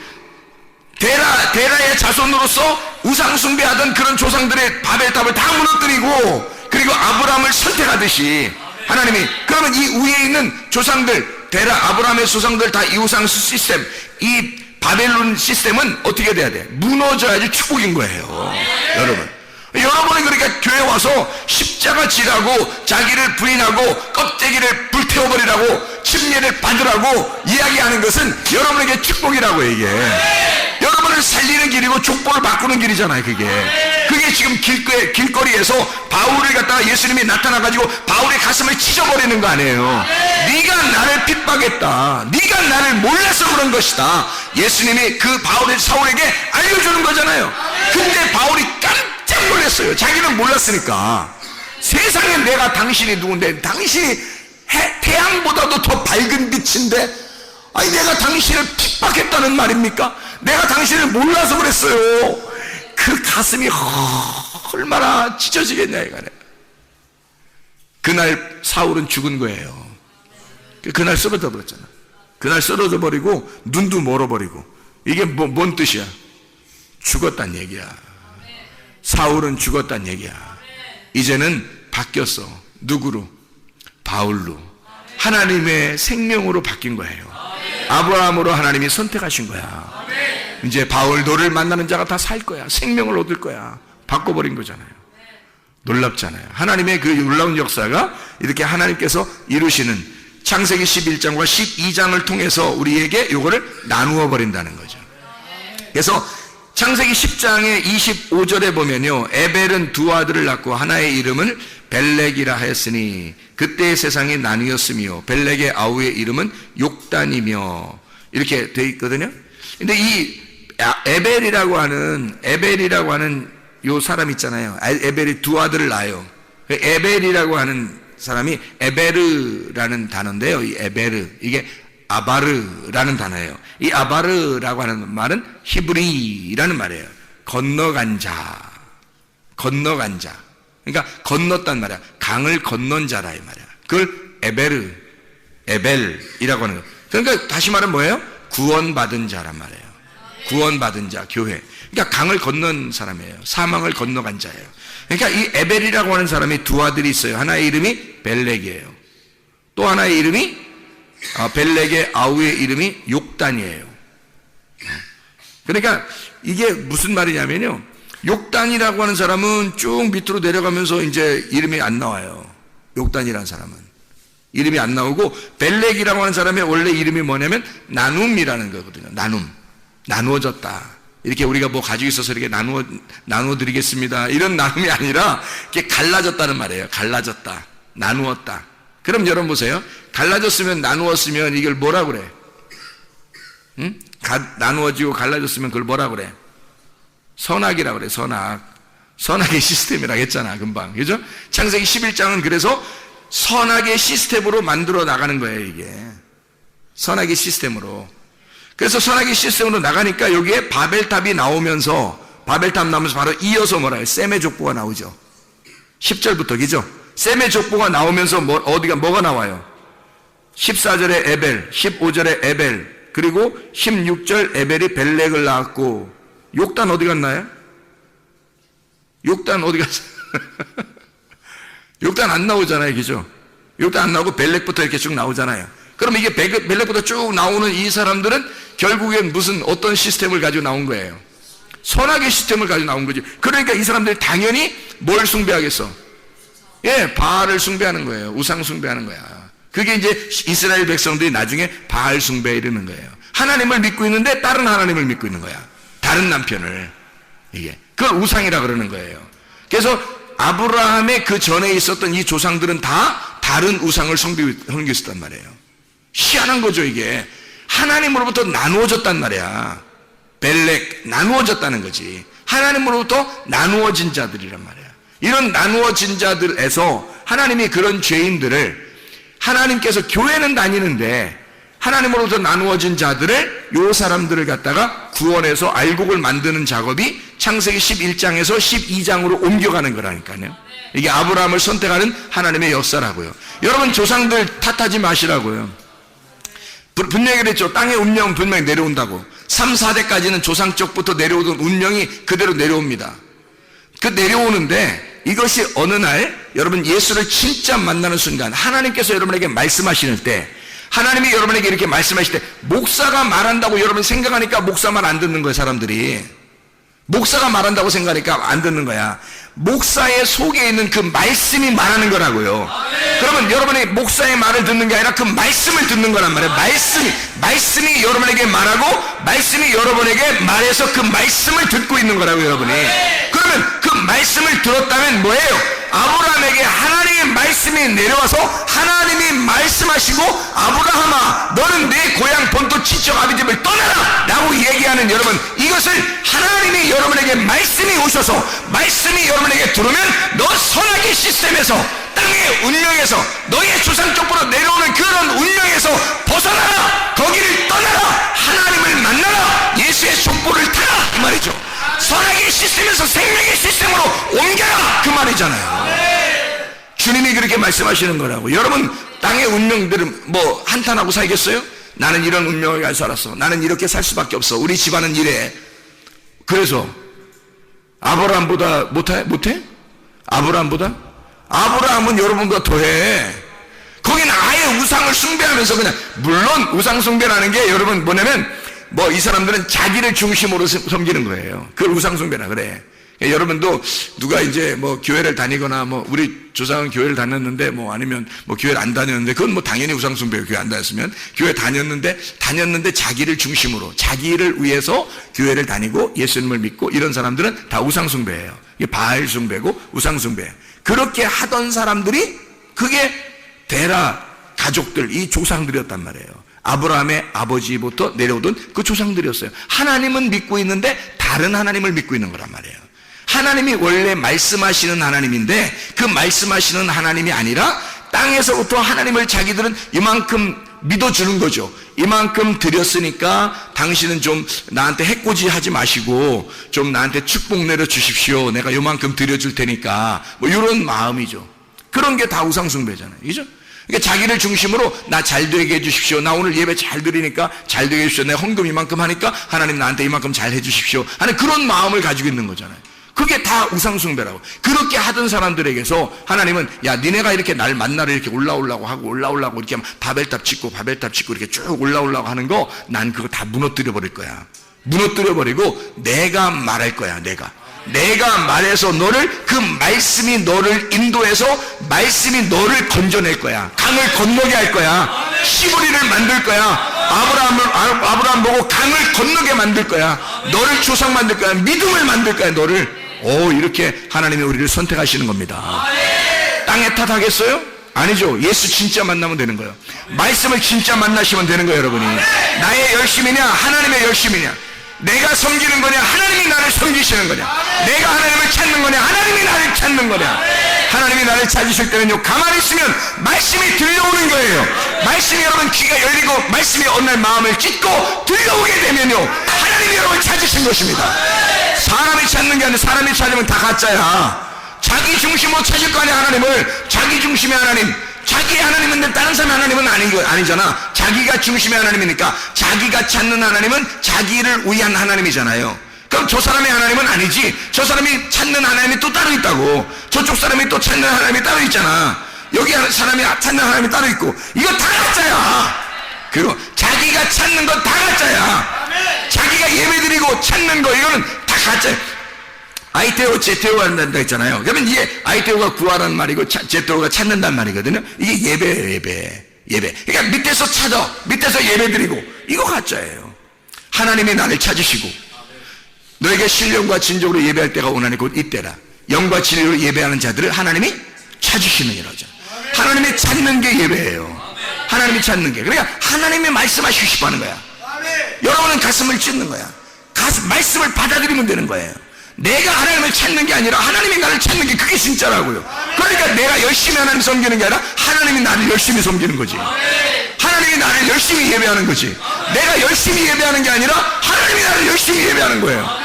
데라의 자손으로서 우상 숭배하던 그런 조상들의 바벨탑을 다 무너뜨리고, 그리고 아브라함을 선택하듯이 하나님이, 그러면 이 위에 있는 조상들, 데라 아브라함의 조상들 다 이 우상 시스템, 이 바벨론 시스템은 어떻게 돼야 돼? 무너져야지 축복인 거예요. 여러분은 그러니까 교회 와서 십자가 지라고 자기를 부인하고 껍데기를 불태워버리라고 침례를 받으라고 이야기하는 것은 여러분에게 축복이라고. 이게 여러분을 살리는 길이고 족보를 바꾸는 길이잖아요. 그게 지금 길거리에서 바울을 갖다가 예수님이 나타나가지고 바울의 가슴을 찢어버리는 거 아니에요. 네가 나를 핍박했다, 네가 나를 몰라서 그런 것이다, 예수님이 그 사울에게 알려주는 거잖아요. 근데 바울이 깜짝 놀랐어요. 자기는 몰랐으니까. 세상에 내가 당신이 누군데, 당신이 태양보다도 더 밝은 빛인데, 아니 내가 당신을 핍박했다는 말입니까? 내가 당신을 몰라서 그랬어요. 그 가슴이 얼마나 찢어지겠냐 이거네. 그날 사울은 죽은 거예요. 그날 쓰러져 버렸잖아. 그날 쓰러져 버리고 눈도 멀어버리고. 이게 뭔 뜻이야? 죽었단 얘기야. 사울은 죽었단 얘기야. 이제는 바뀌었어. 누구로? 바울로. 하나님의 생명으로 바뀐 거예요. 아브라함으로 하나님이 선택하신 거야. 이제 바울 너를 만나는 자가 다 살 거야. 생명을 얻을 거야. 바꿔버린 거잖아요. 놀랍잖아요. 하나님의 그 놀라운 역사가 이렇게 하나님께서 이루시는 창세기 11장과 12장을 통해서 우리에게 이거를 나누어 버린다는 거죠. 그래서 창세기 10장의 25절에 보면요, 에벨은 두 아들을 낳고 하나의 이름을 벨렉이라 하였으니 그때의 세상이 나뉘었으며 벨렉의 아우의 이름은 욕단이며, 이렇게 돼 있거든요. 근데 이 에벨이라고 하는 요 사람 있잖아요. 에벨이 두 아들을 낳아요. 에벨이라고 하는 사람이 에베르라는 단어인데요. 이 에베르, 이게 아바르라는 단어예요. 이 아바르라고 하는 말은 히브리라는 말이에요. 건너간 자. 그러니까 건넜단 말이야. 강을 건넌 자라 이 말이야. 그걸 에벨이라고 하는 거예요. 그러니까 다시 말하면 뭐예요? 구원받은 자란 말이에요. 구원받은 자, 교회. 그러니까 강을 건넌 사람이에요. 사망을 건너간 자예요. 그러니까 이 에벨이라고 하는 사람이 두 아들이 있어요. 하나의 이름이 벨렉이에요. 또 하나의 이름이 벨렉의 아우의 이름이 욕단이에요. 그러니까 이게 무슨 말이냐면요, 욕단이라고 하는 사람은 쭉 밑으로 내려가면서 이제 이름이 안 나와요. 욕단이라는 사람은 이름이 안 나오고, 벨렉이라고 하는 사람의 원래 이름이 뭐냐면 나눔이라는 거거든요. 나누어졌다. 이렇게 우리가 뭐 가지고 있어서 이렇게 나누어 드리겠습니다, 이런 나눔이 아니라 이렇게 갈라졌다는 말이에요. 갈라졌다, 나누었다. 그럼 여러분 보세요. 갈라졌으면, 나누었으면 이걸 뭐라 그래? 응? 나누어지고 갈라졌으면 그걸 뭐라 그래? 선악이라 그래. 선악의 시스템이라고 했잖아 금방. 그죠? 창세기 11장은 그래서 선악의 시스템으로 만들어 나가는 거예요. 이게 선악의 시스템으로. 그래서 선악의 시스템으로 나가니까 여기에 바벨탑이 나오면서 바로 이어서 뭐라 해요? 셈의 족보가 나오죠. 10절부터. 그죠? 셈의 족보가 나오면서 뭐가 나와요? 14절에 에벨, 15절에 에벨, 그리고 16절 에벨이 벨렉을 낳았고, 욕단 어디 갔나요? 욕단 어디 갔어요? 욕단 안 나오잖아요. 그죠? 욕단 안 나오고 벨렉부터 이렇게 쭉 나오잖아요. 그럼 이게 벨렉부터 쭉 나오는 이 사람들은 결국엔 어떤 시스템을 가지고 나온 거예요? 선악의 시스템을 가지고 나온 거지. 그러니까 이 사람들이 당연히 뭘 숭배하겠어? 바알을 숭배하는 거예요. 우상 숭배하는 거야. 그게 이제 이스라엘 백성들이 나중에 바알 숭배에 이르는 거예요. 하나님을 믿고 있는데 다른 하나님을 믿고 있는 거야. 다른 남편을. 이게 그걸 우상이라 그러는 거예요. 그래서 아브라함의 그 전에 있었던 이 조상들은 다 다른 우상을 섬기었단 말이에요. 희한한 거죠. 이게 하나님으로부터 나누어졌단 말이야. 벨렉, 나누어졌다는 거지. 하나님으로부터 나누어진 자들이란 말이야. 이런 나누어진 자들에서 하나님이 그런 죄인들을, 하나님께서 교회는 다니는데 하나님으로부터 나누어진 자들을, 요 사람들을 갖다가 구원해서 알곡을 만드는 작업이 창세기 11장에서 12장으로 옮겨가는 거라니까요. 이게 아브라함을 선택하는 하나님의 역사라고요. 여러분, 조상들 탓하지 마시라고요. 분명히 그랬죠. 땅의 운명 분명히 내려온다고. 3, 4대까지는 조상 쪽부터 내려오던 운명이 그대로 내려옵니다. 그 내려오는데 이것이 어느 날 여러분 예수를 진짜 만나는 순간, 하나님께서 여러분에게 말씀하시는 때, 하나님이 여러분에게 이렇게 말씀하실 때, 목사가 말한다고 여러분 생각하니까 목사 말 안 듣는 거예요. 사람들이 목사가 말한다고 생각하니까 안 듣는 거야. 목사의 속에 있는 그 말씀이 말하는 거라고요. 그러면 여러분이 목사의 말을 듣는 게 아니라 그 말씀을 듣는 거란 말이에요. 말씀이 여러분에게 말하고, 말씀이 여러분에게 말해서 그 말씀을 듣고 있는 거라고요. 여러분이. 그러면 그 말씀을 들었다면 뭐예요? 아브라함에게 하나님의 말씀이 내려와서 하나님이 말씀하시고, 아브라함아 너는 내 고향 본토 친척 아비 집을 떠나라 라고 얘기하는, 여러분, 이것을 하나님이 여러분에게 말씀이 오셔서 말씀이 여러분에게 들어오면 너 선악의 시스템에서, 땅의 운명에서, 너의 조상 쪽으로 내려오는 그런 운명에서 벗어나라, 거기를 떠나라, 하나님을 만나라, 예수의 족보를 타라, 그 말이죠. 선악의 시스템에서 생명의 시스템으로 옮겨라, 그 말이잖아요. 주님이 그렇게 말씀하시는 거라고. 여러분, 땅의 운명들은 뭐 한탄하고 살겠어요? 나는 이런 운명을 살았어, 나는 이렇게 살 수밖에 없어, 우리 집안은 이래. 그래서 아브라함보다 못해? 아브라함은 여러분보다 더해. 거기는 아예 우상을 숭배하면서, 그냥, 물론 우상 숭배라는 게 여러분 뭐냐면, 뭐 이 사람들은 자기를 중심으로 섬기는 거예요. 그걸 우상 숭배라 그래. 여러분도 누가 이제 뭐 교회를 다니거나, 뭐 우리 조상은 교회를 다녔는데, 뭐 아니면 뭐 교회를 안 다녔는데, 그건 뭐 당연히 우상 숭배예요. 교회 안 다녔으면. 교회 다녔는데 자기를 중심으로, 자기를 위해서 교회를 다니고 예수님을 믿고, 이런 사람들은 다 우상 숭배예요. 이게 바알 숭배고 우상 숭배. 그렇게 하던 사람들이, 그게 데라 가족들, 이 조상들이었단 말이에요. 아브라함의 아버지부터 내려오던 그 조상들이었어요. 하나님은 믿고 있는데 다른 하나님을 믿고 있는 거란 말이에요. 하나님이 원래 말씀하시는 하나님인데, 그 말씀하시는 하나님이 아니라 땅에서부터 하나님을 자기들은 이만큼 믿어주는 거죠. 이만큼 드렸으니까 당신은 좀 나한테 해코지 하지 마시고 좀 나한테 축복 내려 주십시오, 내가 이만큼 드려줄 테니까, 뭐 이런 마음이죠. 그런 게 다 우상숭배잖아요. 그죠? 그러니까 자기를 중심으로 나 잘 되게 해주십시오, 나 오늘 예배 잘 드리니까 잘 되게 해주십시오, 내가 헌금 이만큼 하니까 하나님 나한테 이만큼 잘 해주십시오 하는 그런 마음을 가지고 있는 거잖아요. 그게 다 우상숭배라고. 그렇게 하던 사람들에게서 하나님은, 야, 니네가 이렇게 날 만나러 이렇게 올라오려고 하고 이렇게 바벨탑 짓고 이렇게 쭉 올라오려고 하는 거, 난 그거 다 무너뜨려 버릴 거야. 무너뜨려 버리고 내가 말할 거야. 내가 말해서 너를, 그 말씀이 너를 인도해서 말씀이 너를 건져낼 거야. 강을 건너게 할 거야. 시브리를 만들 거야. 아브라함 보고 강을 건너게 만들 거야. 너를 조상 만들 거야. 믿음을 만들 거야, 너를. 이렇게 하나님이 우리를 선택하시는 겁니다. 땅에 탓하겠어요? 아니죠. 예수 진짜 만나면 되는 거예요. 말씀을 진짜 만나시면 되는 거예요, 여러분이. 나의 열심이냐, 하나님의 열심이냐, 내가 섬기는 거냐, 하나님이 나를 섬기시는 거냐, 내가 하나님을 찾는 거냐, 하나님이 나를 찾는 거냐. 하나님이 나를 찾으실 때는요, 가만히 있으면 말씀이 들려오는 거예요. 말씀이 여러분 귀가 열리고, 말씀이 어느 날 마음을 찢고 들려오게 되면요, 하나님이 여러분을 찾으신 것입니다. 사람이 찾는 게 아니라, 사람이 찾으면 다 가짜야. 자기 중심으로 찾을 거 아니야, 하나님을. 자기 중심의 하나님, 자기의 하나님은 다른 사람의 하나님은 아니잖아. 자기가 중심의 하나님이니까, 자기가 찾는 하나님은 자기를 위한 하나님이잖아요. 그럼 저 사람의 하나님은 아니지. 저 사람이 찾는 하나님이 또 따로 있다고. 저쪽 사람이 또 찾는 하나님이 따로 있잖아. 여기 사람이 찾는 하나님이 따로 있고. 이거 다 가짜야. 그리고 자기가 찾는 건 다 가짜야. 자기가 예배드리고 찾는 거, 이거는 다 가짜야. 아이테오, 제테오 한다 했잖아요. 그러면 이게 아이테오가 구하라는 말이고 제테오가 찾는다는 말이거든요. 이게 예배예요, 예배. 그러니까 밑에서 찾아, 밑에서 예배드리고, 이거 가짜예요. 하나님이 나를 찾으시고, 너에게 신령과 진정으로 예배할 때가 오나니 곧 이때라. 영과 진리로 예배하는 자들을 하나님이 찾으시느니라죠. 하나님이 찾는 게 예배예요. 하나님이 찾는 게. 그러니까 하나님이 말씀하시고 싶어 하는 거야. 여러분은 가슴을 찢는 거야. 말씀을 받아들이면 되는 거예요. 내가 하나님을 찾는 게 아니라 하나님이 나를 찾는 게 그게 진짜라고요. 그러니까 내가 열심히 하나님 섬기는 게 아니라 하나님이 나를 열심히 섬기는 거지. 하나님이 나를 열심히 예배하는 거지. 내가 열심히 예배하는 게 아니라 하나님이 나를 열심히 예배하는 거예요.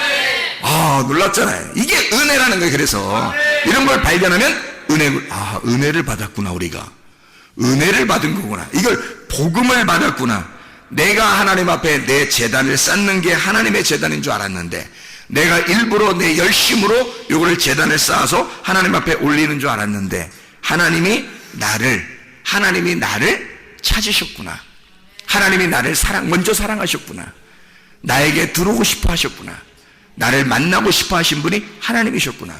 아, 놀랍잖아요. 이게 은혜라는 거예요. 그래서 이런 걸 발견하면 은혜를 받았구나. 우리가 은혜를 받은 거구나. 이걸 복음을 받았구나. 내가 하나님 앞에 내 제단을 쌓는 게 하나님의 제단인 줄 알았는데, 내가 일부러 내 열심으로 요거를 제단을 쌓아서 하나님 앞에 올리는 줄 알았는데, 하나님이 나를 찾으셨구나. 하나님이 나를 먼저 사랑하셨구나. 나에게 들어오고 싶어 하셨구나. 나를 만나고 싶어 하신 분이 하나님이셨구나.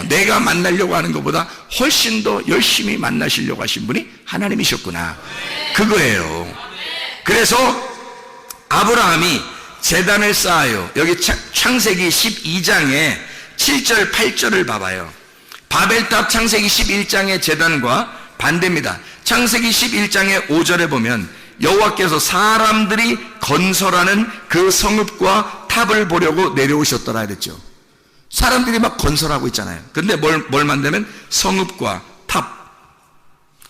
내가 만나려고 하는 것보다 훨씬 더 열심히 만나시려고 하신 분이 하나님이셨구나. 그거예요. 그래서 아브라함이 제단을 쌓아요. 여기 창세기 12장에 7절 8절을 봐봐요. 바벨탑 창세기 11장의 제단과 반대입니다. 창세기 11장의 5절에 보면 여호와께서 사람들이 건설하는 그 성읍과 탑을 보려고 내려오셨더라 그랬죠. 사람들이 막 건설하고 있잖아요. 근데 뭘 만들면 성읍과 탑.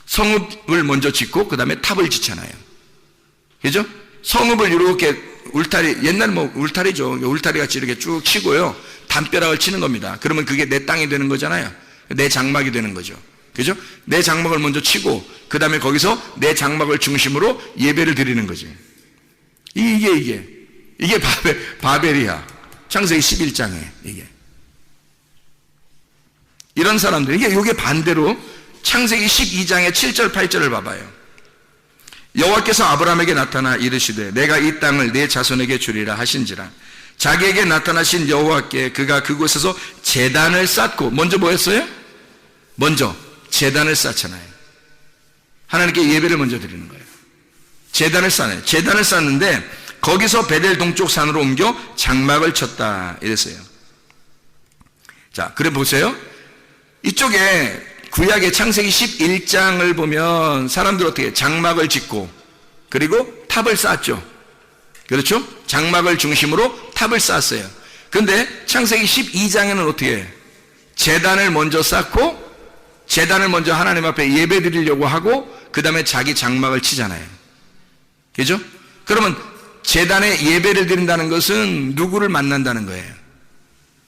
성읍을 먼저 짓고 그 다음에 탑을 짓잖아요. 그죠? 성읍을 이렇게 울타리, 옛날 울타리죠. 울타리 같이 이렇게 쭉 치고요. 담벼락을 치는 겁니다. 그러면 그게 내 땅이 되는 거잖아요. 내 장막이 되는 거죠. 그죠? 내 장막을 먼저 치고 그 다음에 거기서 내 장막을 중심으로 예배를 드리는 거지. 이게 바벨이야. 창세기 11장에 이게. 이런 사람들, 이게 반대로 창세기 12장의 7절 8절을 봐봐요. 여호와께서 아브라함에게 나타나 이르시되 내가 이 땅을 내 자손에게 주리라 하신지라. 자기에게 나타나신 여호와께 그가 그곳에서 제단을 쌓고, 먼저 뭐였어요? 먼저 제단을 쌓잖아요. 하나님께 예배를 먼저 드리는 거예요. 제단을 쌓아요. 제단을 쌓는데 거기서 베델 동쪽 산으로 옮겨 장막을 쳤다 이랬어요. 자, 그래 보세요. 이쪽에 구약의 창세기 11장을 보면 사람들 어떻게 장막을 짓고 그리고 탑을 쌓았죠. 그렇죠? 장막을 중심으로 탑을 쌓았어요. 근데 창세기 12장에는 어떻게 해요? 제단을 먼저 쌓고 제단을 먼저 하나님 앞에 예배 드리려고 하고 그 다음에 자기 장막을 치잖아요. 그죠? 그러면 제단에 예배를 드린다는 것은 누구를 만난다는 거예요?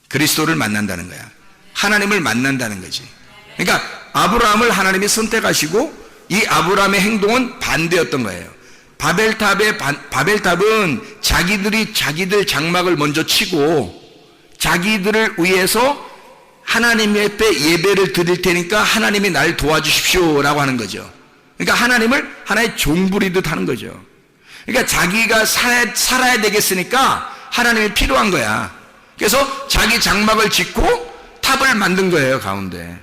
그리스도를 만난다는 거야. 하나님을 만난다는 거지. 그러니까 아브라함을 하나님이 선택하시고 이 아브라함의 행동은 반대였던 거예요. 바벨탑은 자기들 장막을 먼저 치고 자기들을 위해서 하나님 앞에 예배를 드릴 테니까 하나님이 날 도와주십시오 라고 하는 거죠. 그러니까 하나님을 하나의 종부리듯 하는 거죠. 그러니까 자기가 살아야 되겠으니까 하나님이 필요한 거야. 그래서 자기 장막을 짓고 탑을 만든 거예요, 가운데.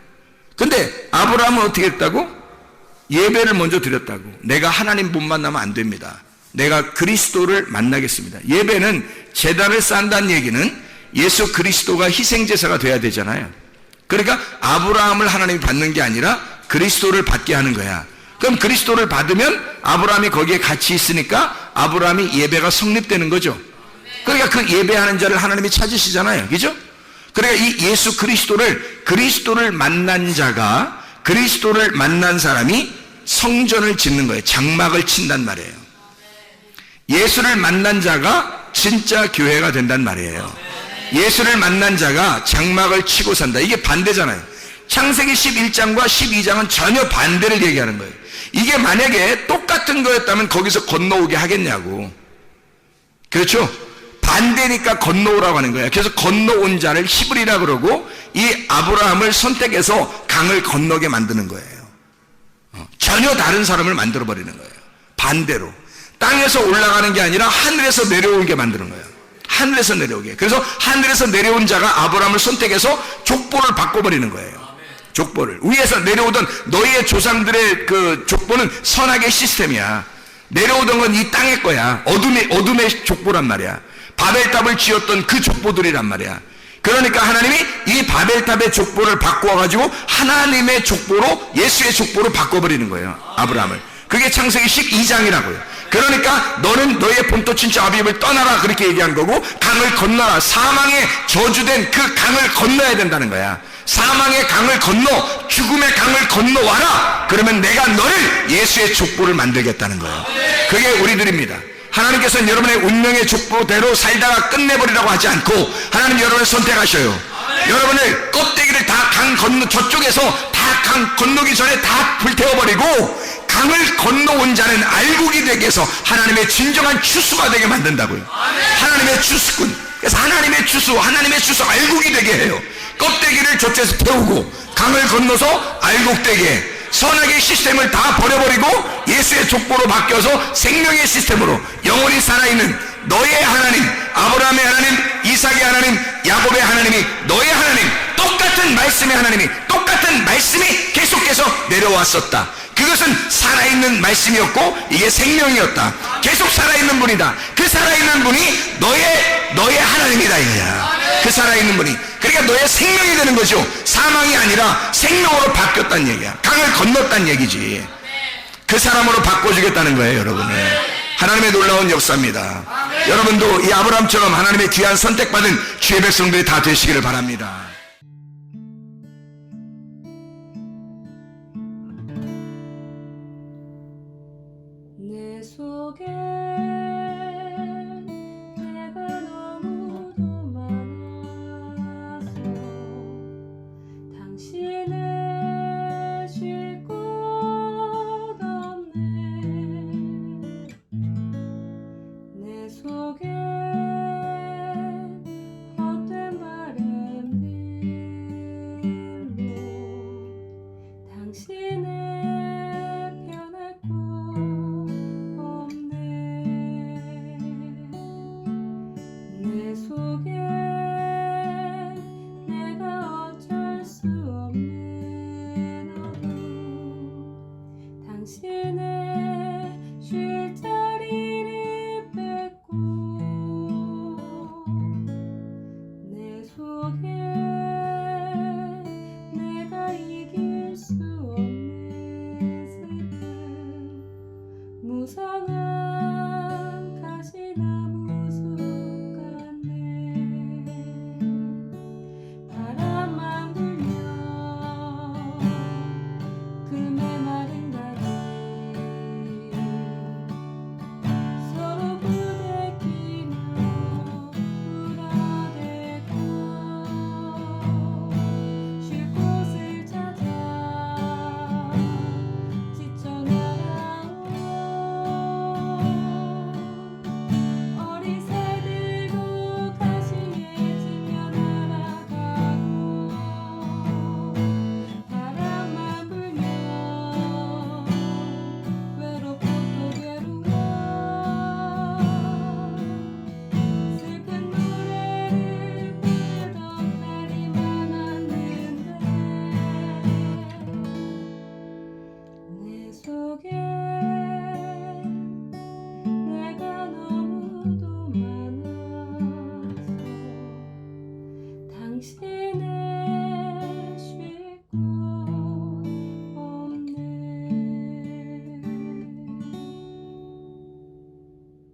근데 아브라함은 어떻게 했다고? 예배를 먼저 드렸다고. 내가 하나님 못 만나면 안 됩니다. 내가 그리스도를 만나겠습니다. 예배는 제단을 쌓는다는 얘기는 예수 그리스도가 희생제사가 돼야 되잖아요. 그러니까 아브라함을 하나님이 받는 게 아니라 그리스도를 받게 하는 거야. 그럼 그리스도를 받으면 아브라함이 거기에 같이 있으니까 아브라함이 예배가 성립되는 거죠. 그러니까 그 예배하는 자를 하나님이 찾으시잖아요. 그죠? 그러니까 이 예수 그리스도를 만난 자가, 그리스도를 만난 사람이 성전을 짓는 거예요. 장막을 친단 말이에요. 예수를 만난 자가 진짜 교회가 된단 말이에요. 예수를 만난 자가 장막을 치고 산다. 이게 반대잖아요. 창세기 11장과 12장은 전혀 반대를 얘기하는 거예요. 이게 만약에 똑같은 거였다면 거기서 건너오게 하겠냐고. 그렇죠? 반대니까 건너오라고 하는 거예요. 그래서 건너온 자를 히브리라 그러고 이 아브라함을 선택해서 강을 건너게 만드는 거예요. 전혀 다른 사람을 만들어 버리는 거예요. 반대로. 땅에서 올라가는 게 아니라 하늘에서 내려오게 만드는 거예요. 하늘에서 내려오게. 그래서 하늘에서 내려온 자가 아브라함을 선택해서 족보를 바꿔버리는 거예요. 족보를. 위에서 내려오던 너희의 조상들의 그 족보는 선악의 시스템이야. 내려오던 건 이 땅의 거야. 어둠의 족보란 말이야. 바벨탑을 지었던 그 족보들이란 말이야. 그러니까 하나님이 이 바벨탑의 족보를 바꾸어가지고 하나님의 족보로, 예수의 족보로 바꿔버리는 거예요, 아브라함을. 그게 창세기 12장이라고요. 그러니까 너는 너의 본토 친척 아비집을 떠나라, 그렇게 얘기한 거고, 강을 건너라. 사망의 저주된 그 강을 건너야 된다는 거야. 사망의 강을 건너, 죽음의 강을 건너와라. 그러면 내가 너를 예수의 족보를 만들겠다는 거예요. 그게 우리들입니다. 하나님께서는 여러분의 운명의 족보대로 살다가 끝내버리라고 하지 않고, 하나님 여러분을 선택하셔요. 여러분을 껍데기를 다 강 건너, 저쪽에서 다 강 건너기 전에 다 불태워버리고, 강을 건너온 자는 알곡이 되게 해서 하나님의 진정한 추수가 되게 만든다고요. 하나님의 추수꾼. 그래서 하나님의 추수 알곡이 되게 해요. 껍데기를 저쪽에서 태우고 강을 건너서 알곡 되게, 선악의 시스템을 다 버려버리고 예수의 족보로 바뀌어서 생명의 시스템으로 영원히 살아있는 너의 하나님, 아브라함의 하나님, 이삭의 하나님, 야곱의 하나님이 너의 하나님, 똑같은 말씀의 하나님이, 똑같은 말씀이 계속해서 내려왔었다. 그것은 살아있는 말씀이었고 이게 생명이었다. 계속 살아있는 분이다. 그 살아있는 분이 너의 하나님이다 이거야. 그 살아있는 분이, 그러니까 너의 생명이 되는 거죠. 사망이 아니라 생명으로 바뀌었다는 얘기야. 강을 건넜다는 얘기지. 그 사람으로 바꿔주겠다는 거예요, 여러분을. 하나님의 놀라운 역사입니다. 여러분도 이 아브라함처럼 하나님의 귀한 선택받은 주의 백성들이 다 되시기를 바랍니다. 내 속에 내가 너무도 많아서 당신을 쉴 곳 없네. 내 속에 헛된 바램들로 당신을 편할 곳 없네. 내 속에